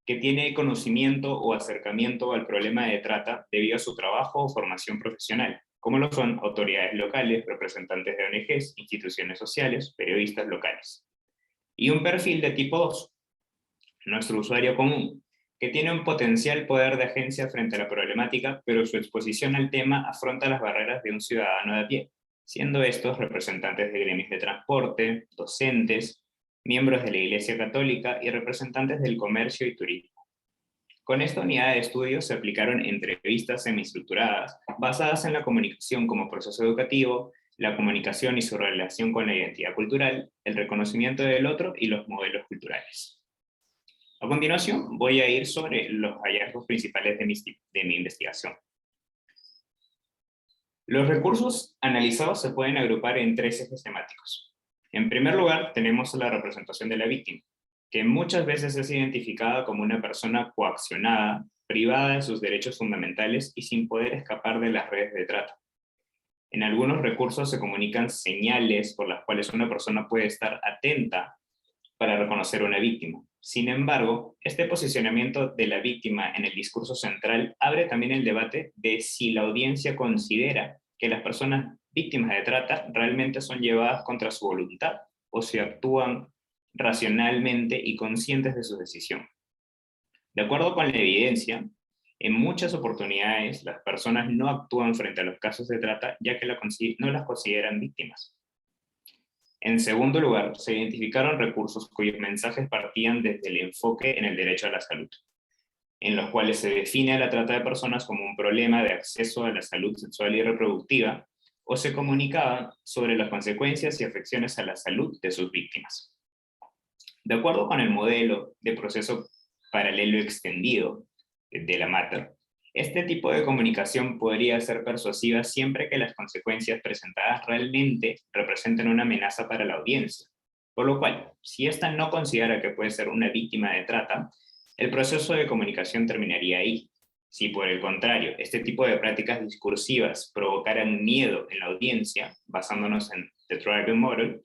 que tiene conocimiento o acercamiento al problema de trata debido a su trabajo o formación profesional, como lo son autoridades locales, representantes de ONGs, instituciones sociales, periodistas locales. Y un perfil de tipo 2, nuestro usuario común, que tiene un potencial poder de agencia frente a la problemática, pero su exposición al tema afronta las barreras de un ciudadano de a pie, siendo estos representantes de gremios de transporte, docentes, miembros de la Iglesia Católica y representantes del comercio y turismo. Con esta unidad de estudio se aplicaron entrevistas semiestructuradas basadas en la comunicación como proceso educativo, la comunicación y su relación con la identidad cultural, el reconocimiento del otro y los modelos culturales. A continuación voy a ir sobre los hallazgos principales de mi investigación. Los recursos analizados se pueden agrupar en 3 ejes temáticos. En primer lugar, tenemos la representación de la víctima, que muchas veces es identificada como una persona coaccionada, privada de sus derechos fundamentales y sin poder escapar de las redes de trata. En algunos recursos se comunican señales por las cuales una persona puede estar atenta para reconocer a una víctima. Sin embargo, este posicionamiento de la víctima en el discurso central abre también el debate de si la audiencia considera que las personas víctimas de trata realmente son llevadas contra su voluntad o si actúan racionalmente y conscientes de su decisión. De acuerdo con la evidencia, en muchas oportunidades las personas no actúan frente a los casos de trata ya que no las consideran víctimas. En segundo lugar, se identificaron recursos cuyos mensajes partían desde el enfoque en el derecho a la salud, en los cuales se define a la trata de personas como un problema de acceso a la salud sexual y reproductiva, o se comunicaban sobre las consecuencias y afecciones a la salud de sus víctimas. De acuerdo con el modelo de proceso paralelo extendido de la Mater, este tipo de comunicación podría ser persuasiva siempre que las consecuencias presentadas realmente representen una amenaza para la audiencia. Por lo cual, si ésta no considera que puede ser una víctima de trata, el proceso de comunicación terminaría ahí. Si por el contrario, este tipo de prácticas discursivas provocaran miedo en la audiencia, basándonos en The Triangle Model,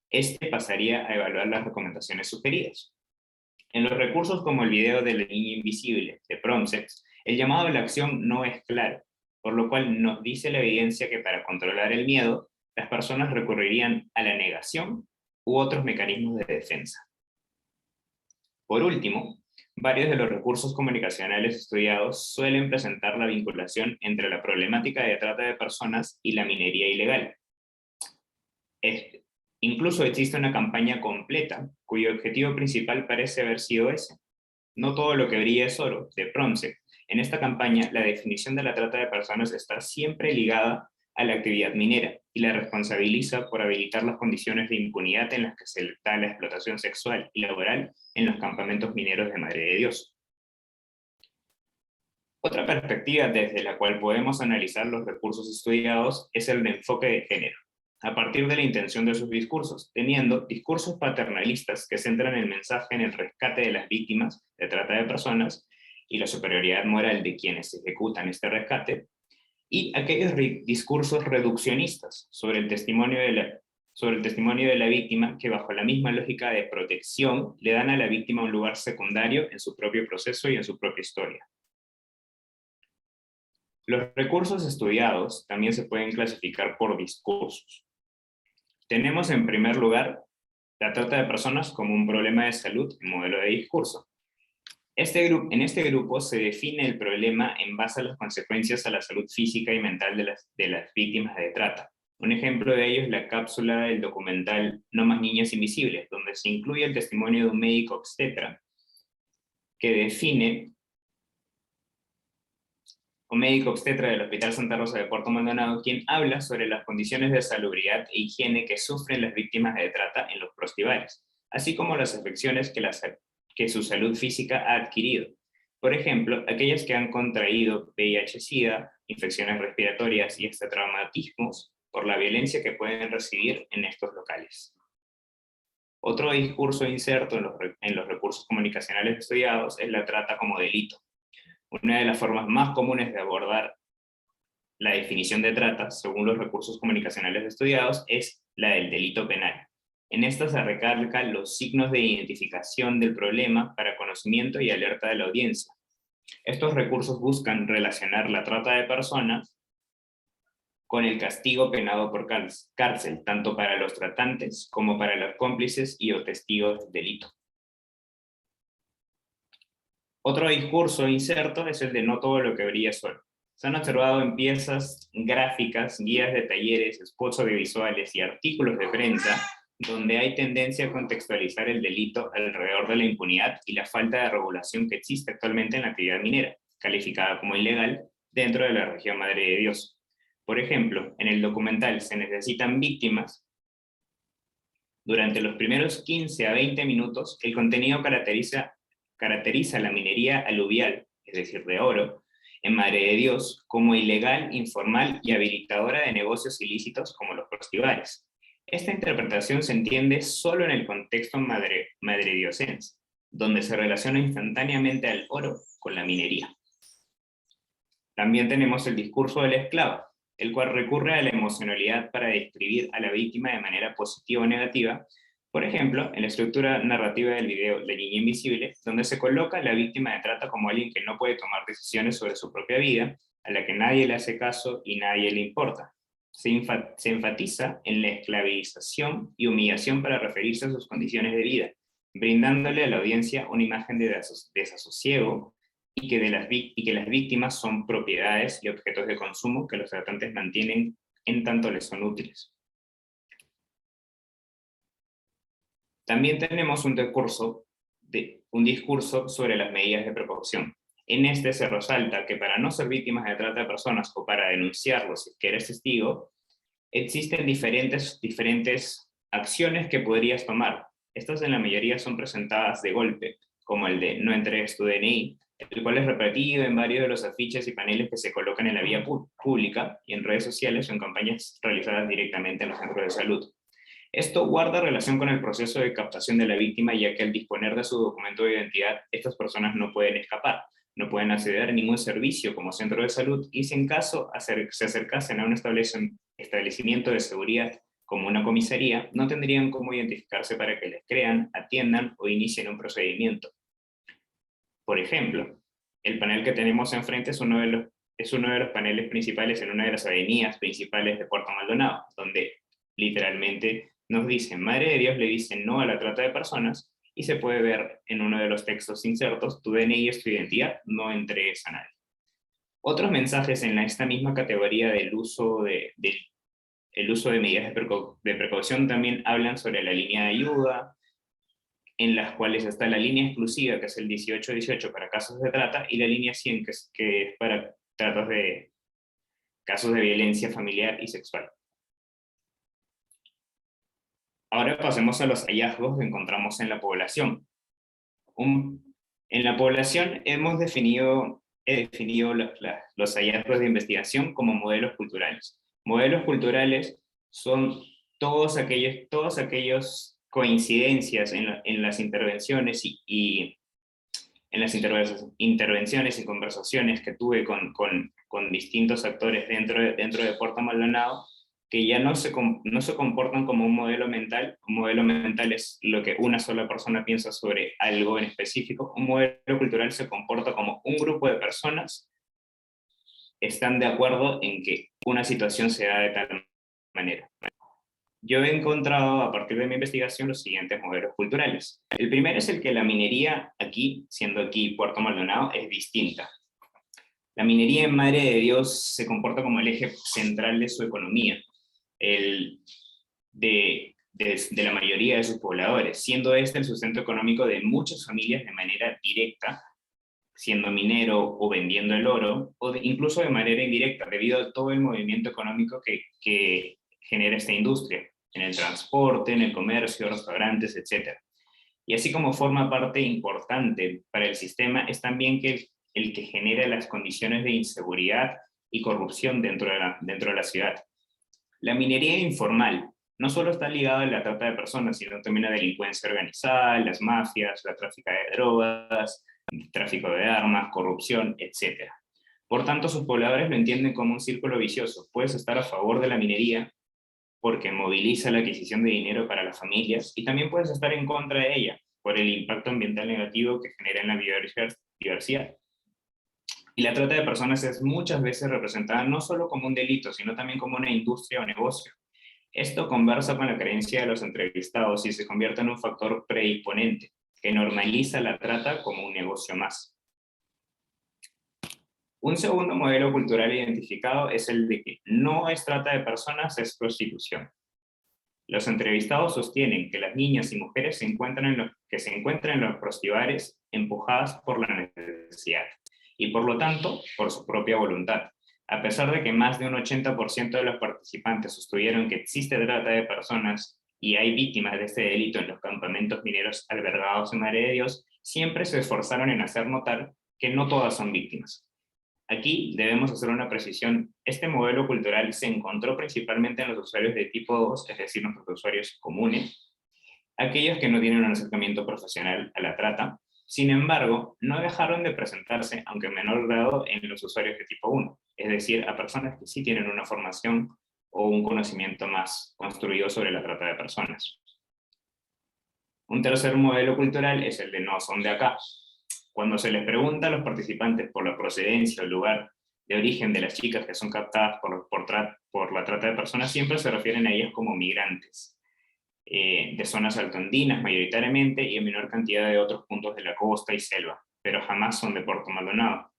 este pasaría a evaluar las recomendaciones sugeridas. En los recursos como el video de la niña invisible de Promsex, el llamado a la acción no es claro, por lo cual nos dice la evidencia que para controlar el miedo, las personas recurrirían a la negación u otros mecanismos de defensa. Por último, varios de los recursos comunicacionales estudiados suelen presentar la vinculación entre la problemática de trata de personas y la minería ilegal. Incluso existe una campaña completa, cuyo objetivo principal parece haber sido ese. No todo lo que brilla es oro, de Promsek. En esta campaña, la definición de la trata de personas está siempre ligada a la actividad minera y la responsabiliza por habilitar las condiciones de impunidad en las que se da la explotación sexual y laboral en los campamentos mineros de Madre de Dios. Otra perspectiva desde la cual podemos analizar los recursos estudiados es el de enfoque de género, a partir de la intención de sus discursos, teniendo discursos paternalistas que centran el mensaje en el rescate de las víctimas de trata de personas y la superioridad moral de quienes ejecutan este rescate, y aquellos discursos reduccionistas sobre el testimonio de la víctima que bajo la misma lógica de protección le dan a la víctima un lugar secundario en su propio proceso y en su propia historia. Los recursos estudiados también se pueden clasificar por discursos. Tenemos en primer lugar la trata de personas como un problema de salud y modelo de discurso. En este grupo se define el problema en base a las consecuencias a la salud física y mental de las víctimas de trata. Un ejemplo de ello es la cápsula del documental No más niñas invisibles, donde se incluye el testimonio de un médico obstetra que define un médico obstetra del Hospital Santa Rosa de Puerto Maldonado, quien habla sobre las condiciones de salubridad e higiene que sufren las víctimas de trata en los prostíbulos, así como las afecciones que su salud física ha adquirido. Por ejemplo, aquellas que han contraído VIH-Sida, infecciones respiratorias y hasta traumatismos por la violencia que pueden recibir en estos locales. Otro discurso inserto en los recursos comunicacionales estudiados es la trata como delito. Una de las formas más comunes de abordar la definición de trata, según los recursos comunicacionales estudiados, es la del delito penal. En esta se recalcan los signos de identificación del problema para conocimiento y alerta de la audiencia. Estos recursos buscan relacionar la trata de personas con el castigo penado por cárcel, tanto para los tratantes como para los cómplices y o testigos del delito. Otro discurso inserto es el de no todo lo que brilla es oro. Se han observado en piezas gráficas, guías de talleres, spots audiovisuales y artículos de prensa donde hay tendencia a contextualizar el delito alrededor de la impunidad y la falta de regulación que existe actualmente en la actividad minera, calificada como ilegal dentro de la región Madre de Dios. Por ejemplo, en el documental Se necesitan víctimas. Durante los primeros 15 a 20 minutos, el contenido caracteriza la minería aluvial, es decir, de oro, en Madre de Dios como ilegal, informal y habilitadora de negocios ilícitos como los prostíbulos. Esta interpretación se entiende solo en el contexto madrediosense, donde se relaciona instantáneamente al oro con la minería. También tenemos el discurso de la esclava, el cual recurre a la emocionalidad para describir a la víctima de manera positiva o negativa. Por ejemplo, en la estructura narrativa del video La niña invisible, donde se coloca a la víctima de trata como alguien que no puede tomar decisiones sobre su propia vida, a la que nadie le hace caso y nadie le importa. se enfatiza en la esclavización y humillación para referirse a sus condiciones de vida, brindándole a la audiencia una imagen de desasosiego y que las víctimas son propiedades y objetos de consumo que los tratantes mantienen en tanto les son útiles. También tenemos un discurso sobre las medidas de precaución. En este se resalta que para no ser víctimas de trata de personas o para denunciarlo si es que eres testigo, existen diferentes acciones que podrías tomar. Estas en la mayoría son presentadas de golpe, como el de no entregues tu DNI, el cual es repetido en varios de los afiches y paneles que se colocan en la vía pública y en redes sociales o en campañas realizadas directamente en los centros de salud. Esto guarda relación con el proceso de captación de la víctima, ya que al disponer de su documento de identidad, estas personas no pueden escapar, no pueden acceder a ningún servicio como centro de salud, y si en caso se acercasen a un establecimiento de seguridad como una comisaría, no tendrían cómo identificarse para que les crean, atiendan o inicien un procedimiento. Por ejemplo, el panel que tenemos enfrente es uno de los paneles principales en una de las avenidas principales de Puerto Maldonado, donde literalmente nos dicen, Madre de Dios le dice no a la trata de personas, y se puede ver en uno de los textos insertos, tu DNI es tu identidad, no entregues a nadie. Otros mensajes en esta misma categoría del uso de medidas de precaución también hablan sobre la línea de ayuda, en las cuales está la línea exclusiva, que es el 1818 para casos de trata, y la línea 100, que es para casos de violencia familiar y sexual. Ahora pasemos a los hallazgos que encontramos en la población. En la población he definido los hallazgos de investigación como modelos culturales. Modelos culturales son todos aquellos coincidencias en las intervenciones y en las intervenciones y conversaciones que tuve con distintos actores dentro de Puerto Maldonado, que ya no se comportan como un modelo mental. Un modelo mental es lo que una sola persona piensa sobre algo en específico. Un modelo cultural se comporta como un grupo de personas están de acuerdo en que una situación se da de tal manera. Yo he encontrado a partir de mi investigación los siguientes modelos culturales. El primero es el que la minería aquí, siendo aquí Puerto Maldonado, es distinta. La minería en Madre de Dios se comporta como el eje central de su economía, de la mayoría de sus pobladores, siendo este el sustento económico de muchas familias de manera directa, siendo minero o vendiendo el oro, o incluso de manera indirecta, debido a todo el movimiento económico que genera esta industria, en el transporte, en el comercio, restaurantes, etc. Y así como forma parte importante para el sistema, es también que el que genera las condiciones de inseguridad y corrupción dentro de la ciudad. La minería informal no solo está ligada a la trata de personas, sino también a la delincuencia organizada, las mafias, la tráfico de drogas, tráfico de armas, corrupción, etc. Por tanto, sus pobladores lo entienden como un círculo vicioso. Puedes estar a favor de la minería porque moviliza la adquisición de dinero para las familias, y también puedes estar en contra de ella por el impacto ambiental negativo que genera en la biodiversidad. Y la trata de personas es muchas veces representada no solo como un delito, sino también como una industria o negocio. Esto conversa con la creencia de los entrevistados y se convierte en un factor predisponente que normaliza la trata como un negocio más. Un segundo modelo cultural identificado es el de que no es trata de personas, es prostitución. Los entrevistados sostienen que las niñas y mujeres se encuentran en los prostibares empujadas por la necesidad y por lo tanto por su propia voluntad. A pesar de que más de un 80% de los participantes sostuvieron que existe trata de personas y hay víctimas de este delito en los campamentos mineros albergados en Madre de Dios, siempre se esforzaron en hacer notar que no todas son víctimas. Aquí debemos hacer una precisión. Este modelo cultural se encontró principalmente en los usuarios de tipo 2, es decir, nuestros usuarios comunes, aquellos que no tienen un acercamiento profesional a la trata. Sin embargo, no dejaron de presentarse, aunque en menor grado, en los usuarios de tipo 1, es decir, a personas que sí tienen una formación o un conocimiento más construido sobre la trata de personas. Un tercer modelo cultural es el de no son de acá. Cuando se les pregunta a los participantes por la procedencia o lugar de origen de las chicas que son captadas por la trata de personas siempre se refieren a ellas como migrantes, de zonas altoandinas mayoritariamente y en menor cantidad de otros puntos de la costa y selva, pero jamás son de Puerto Maldonado.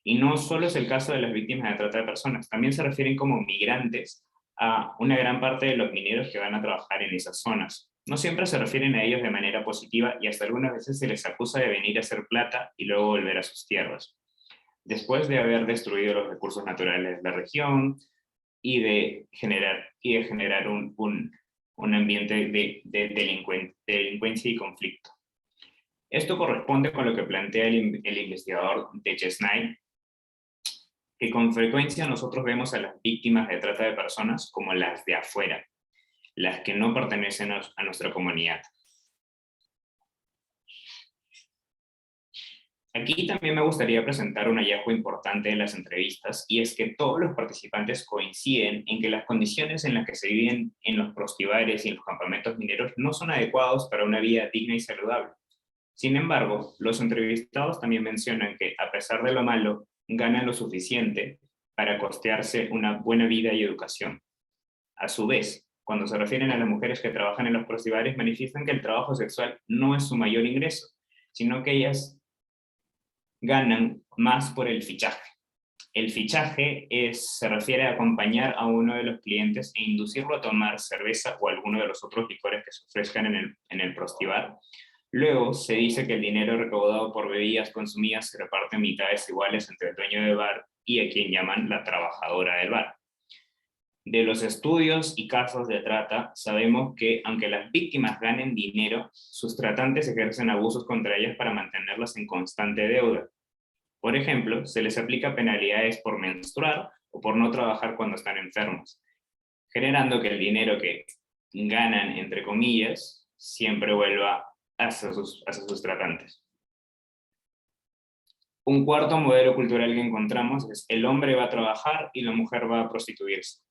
Y no solo es el caso de las víctimas de trata de personas, también se refieren como migrantes a una gran parte de los mineros que van a trabajar en esas zonas. No siempre se refieren a ellos de manera positiva y hasta algunas veces se les acusa de venir a hacer plata y luego volver a sus tierras, después de haber destruido los recursos naturales de la región y de generar un ambiente de delincuencia y conflicto. Esto corresponde con lo que plantea el investigador de Chesnay, que con frecuencia nosotros vemos a las víctimas de trata de personas como las de afuera, las que no pertenecen a nuestra comunidad. Aquí también me gustaría presentar un hallazgo importante de las entrevistas, y es que todos los participantes coinciden en que las condiciones en las que se viven en los prostibares y en los campamentos mineros no son adecuados para una vida digna y saludable. Sin embargo, los entrevistados también mencionan que, a pesar de lo malo, ganan lo suficiente para costearse una buena vida y educación. A su vez, cuando se refieren a las mujeres que trabajan en los prostibares, manifiestan que el trabajo sexual no es su mayor ingreso, sino que ellas ganan más por el fichaje. El fichaje se refiere a acompañar a uno de los clientes e inducirlo a tomar cerveza o alguno de los otros licores que se ofrezcan en el prostibar. Luego se dice que el dinero recaudado por bebidas consumidas se reparte en mitades iguales entre el dueño del bar y a quien llaman la trabajadora del bar. De los estudios y casos de trata, sabemos que aunque las víctimas ganen dinero, sus tratantes ejercen abusos contra ellas para mantenerlas en constante deuda. Por ejemplo, se les aplica penalidades por menstruar o por no trabajar cuando están enfermos, generando que el dinero que ganan, entre comillas, siempre vuelva hacia sus tratantes. Un cuarto modelo cultural que encontramos es: el hombre va a trabajar y la mujer va a prostituirse.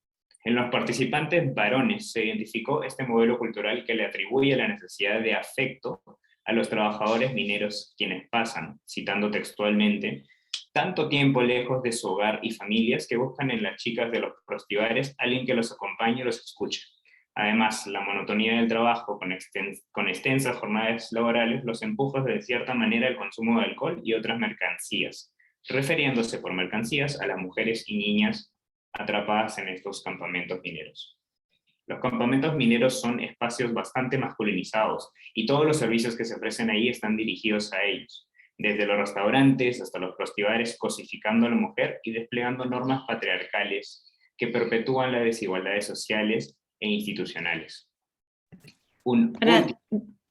En los participantes varones se identificó este modelo cultural que le atribuye la necesidad de afecto a los trabajadores mineros, quienes pasan, citando textualmente, tanto tiempo lejos de su hogar y familias que buscan en las chicas de los prostibares alguien que los acompañe y los escuche. Además, la monotonía del trabajo con extensas jornadas laborales los empuja de cierta manera al consumo de alcohol y otras mercancías, refiriéndose por mercancías a las mujeres y niñas atrapadas en estos campamentos mineros. Los campamentos mineros son espacios bastante masculinizados y todos los servicios que se ofrecen ahí están dirigidos a ellos, desde los restaurantes hasta los prostibares, cosificando a la mujer y desplegando normas patriarcales que perpetúan las desigualdades sociales e institucionales.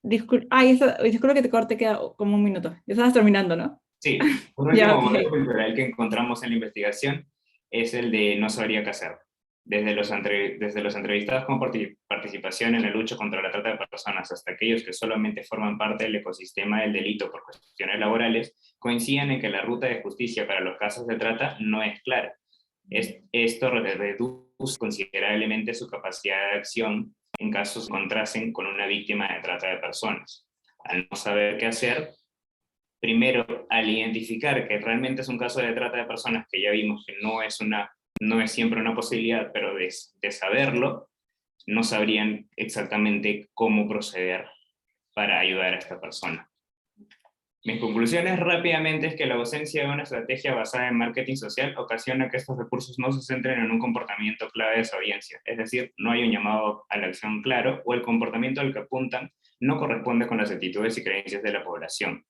Disculpa que te corte, queda como un minuto. Ya estabas terminando, ¿no? Sí, un último modelo cultural que encontramos en la investigación es el de no sabría qué hacer. Desde los entrevistados con participación en la lucha contra la trata de personas hasta aquellos que solamente forman parte del ecosistema del delito por cuestiones laborales, coinciden en que la ruta de justicia para los casos de trata no es clara. Esto reduce considerablemente su capacidad de acción en casos que encontrasen con una víctima de trata de personas. Al no saber qué hacer, primero, al identificar que realmente es un caso de trata de personas, que ya vimos que no es siempre una posibilidad, pero de saberlo, no sabrían exactamente cómo proceder para ayudar a esta persona. Mis conclusiones rápidamente es que la ausencia de una estrategia basada en marketing social ocasiona que estos recursos no se centren en un comportamiento clave de su audiencia, es decir, no hay un llamado a la acción claro, o el comportamiento al que apuntan no corresponde con las actitudes y creencias de la población.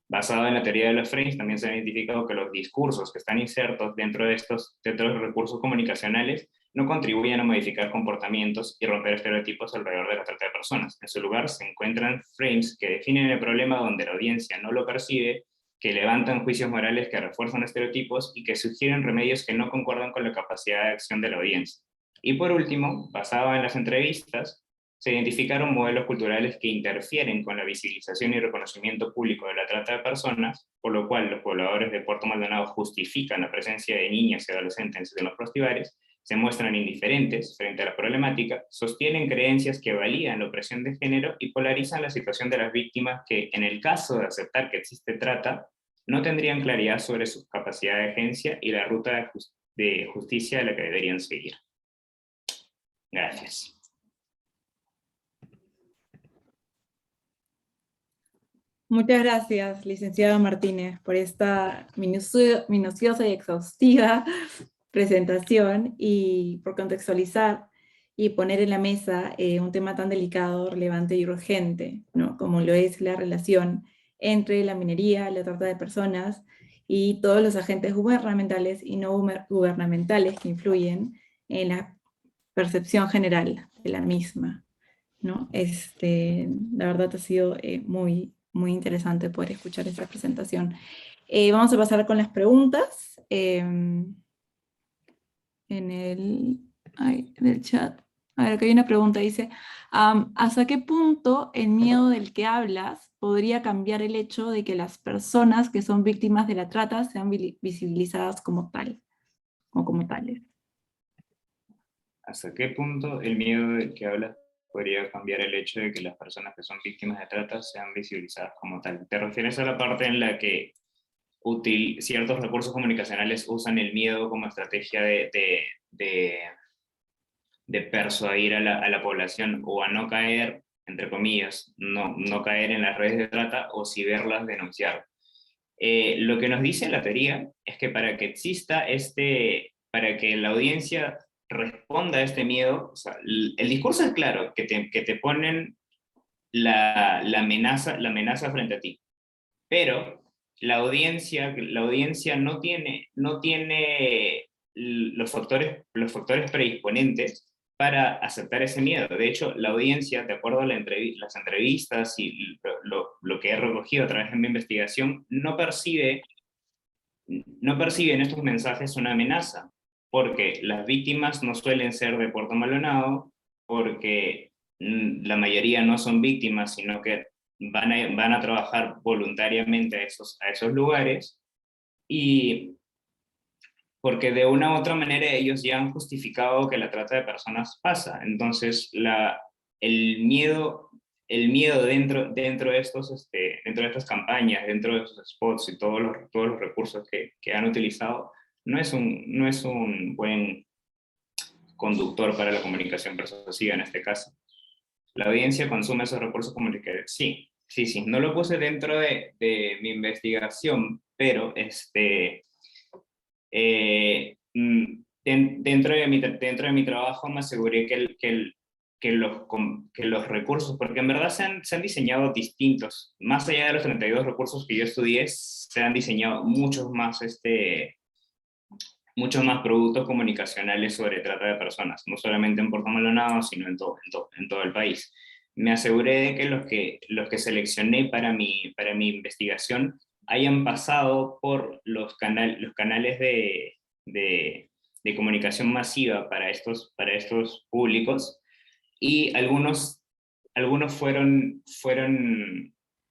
Basado en la teoría de los frames, también se ha identificado que los discursos que están insertos dentro de estos recursos comunicacionales no contribuyen a modificar comportamientos y romper estereotipos alrededor de la trata de personas. En su lugar, se encuentran frames que definen el problema donde la audiencia no lo percibe, que levantan juicios morales que refuerzan estereotipos y que sugieren remedios que no concuerdan con la capacidad de acción de la audiencia. Y por último, basado en las entrevistas, se identificaron modelos culturales que interfieren con la visibilización y reconocimiento público de la trata de personas, por lo cual los pobladores de Puerto Maldonado justifican la presencia de niñas y adolescentes en los prostibares, se muestran indiferentes frente a la problemática, sostienen creencias que validan la opresión de género y polarizan la situación de las víctimas que, en el caso de aceptar que existe trata, no tendrían claridad sobre su capacidad de agencia y la ruta de justicia a la que deberían seguir. Gracias. Muchas gracias, licenciado Martínez, por esta minuciosa y exhaustiva presentación y por contextualizar y poner en la mesa un tema tan delicado, relevante y urgente, ¿no? Como lo es la relación entre la minería, la trata de personas y todos los agentes gubernamentales y no gubernamentales que influyen en la percepción general de la misma, ¿no? La verdad ha sido muy interesante poder escuchar esta presentación. Vamos a pasar con las preguntas. En el chat. A ver, acá hay una pregunta, dice, ¿hasta qué punto el miedo del que hablas podría cambiar el hecho de que las personas que son víctimas de la trata sean visibilizadas como tal, o como tales? ¿Hasta qué punto el miedo del que hablas podría cambiar el hecho de que las personas que son víctimas de trata sean visibilizadas como tal? ¿Te refieres a la parte en la que ciertos recursos comunicacionales usan el miedo como estrategia de persuadir a la población o a no caer, entre comillas, no caer en las redes de trata o si verlas, denunciar? Lo que nos dice la teoría es que para que exista para que la audiencia responda a este miedo, o sea, el discurso es claro, que te ponen la amenaza frente a ti, pero la audiencia no tiene los factores predisponentes para aceptar ese miedo. De hecho, la audiencia, de acuerdo a las entrevistas y lo que he recogido a través de mi investigación, no percibe en estos mensajes una amenaza, porque las víctimas no suelen ser de Puerto Maldonado, porque la mayoría no son víctimas, sino que van a trabajar voluntariamente a esos lugares, y porque de una u otra manera ellos ya han justificado que la trata de personas pasa. Entonces, el miedo, dentro de dentro de estas campañas, dentro de esos spots y todos los recursos que han utilizado, no es un buen conductor para la comunicación persuasiva en este caso. La audiencia consume esos recursos comunicativos. Sí. No lo puse dentro de mi investigación, pero dentro de mi trabajo me aseguré que los recursos, porque en verdad se han diseñado distintos, más allá de los 32 recursos que yo estudié, se han diseñado muchos más productos comunicacionales sobre trata de personas, no solamente en Puerto Maldonado, sino en todo el país. Me aseguré de que los que seleccioné para mi investigación hayan pasado por los canales de comunicación masiva para estos públicos, y algunos fueron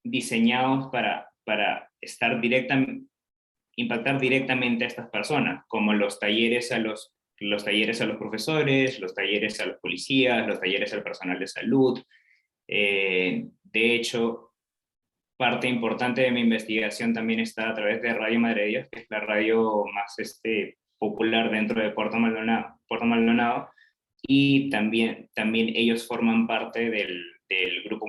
diseñados para impactar directamente a estas personas, como los talleres a los profesores, los talleres a los policías, los talleres al personal de salud. De hecho, parte importante de mi investigación también está a través de Radio Madre de Dios, que es la radio más popular dentro de Puerto Maldonado, y también ellos forman parte del grupo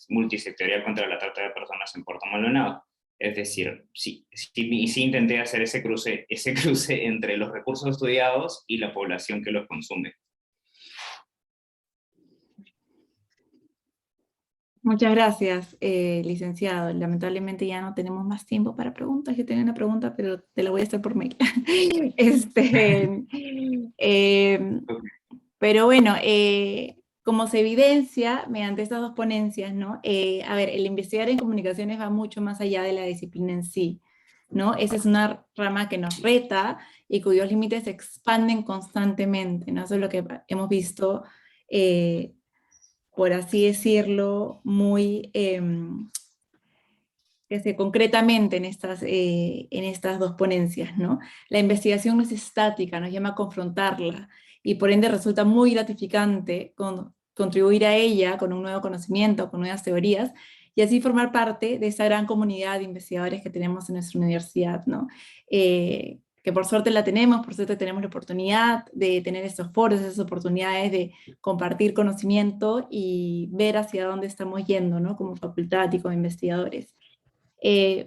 multisectorial contra la trata de personas en Puerto Maldonado. Es decir, sí intenté hacer ese cruce entre los recursos estudiados y la población que los consume. Muchas gracias, licenciado. Lamentablemente ya no tenemos más tiempo para preguntas. Yo tenía una pregunta, pero te la voy a hacer por mail. Pero bueno, como se evidencia mediante estas dos ponencias, ¿no? A ver, el investigar en comunicaciones va mucho más allá de la disciplina en sí, ¿no? Esa es una rama que nos reta y cuyos límites se expanden constantemente, ¿no? Eso es lo que hemos visto, por así decirlo, muy concretamente en estas dos ponencias, ¿no? La investigación no es estática, nos llama a confrontarla, y por ende resulta muy gratificante contribuir a ella con un nuevo conocimiento, con nuevas teorías, y así formar parte de esa gran comunidad de investigadores que tenemos en nuestra universidad, ¿no? Que por suerte la tenemos, por suerte tenemos la oportunidad de tener estos foros, esas oportunidades de compartir conocimiento y ver hacia dónde estamos yendo, ¿no? Como facultad y como investigadores.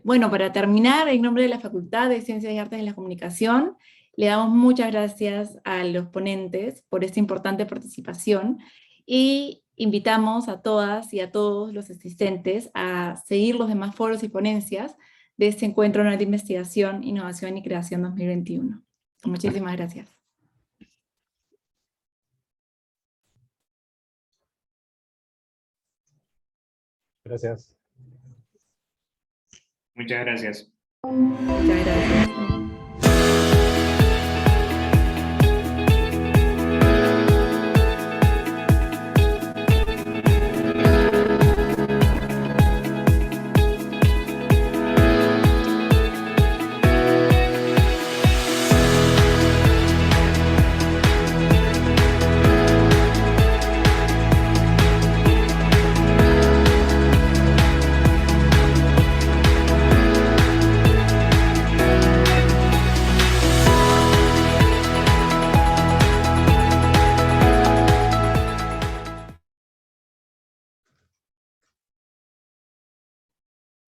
Bueno, para terminar, en nombre de la Facultad de Ciencias y Artes de la Comunicación, le damos muchas gracias a los ponentes por esta importante participación y invitamos a todas y a todos los asistentes a seguir los demás foros y ponencias de este Encuentro Anual de Investigación, Innovación y Creación 2021. Muchísimas gracias. Gracias. Muchas gracias. Muchas gracias.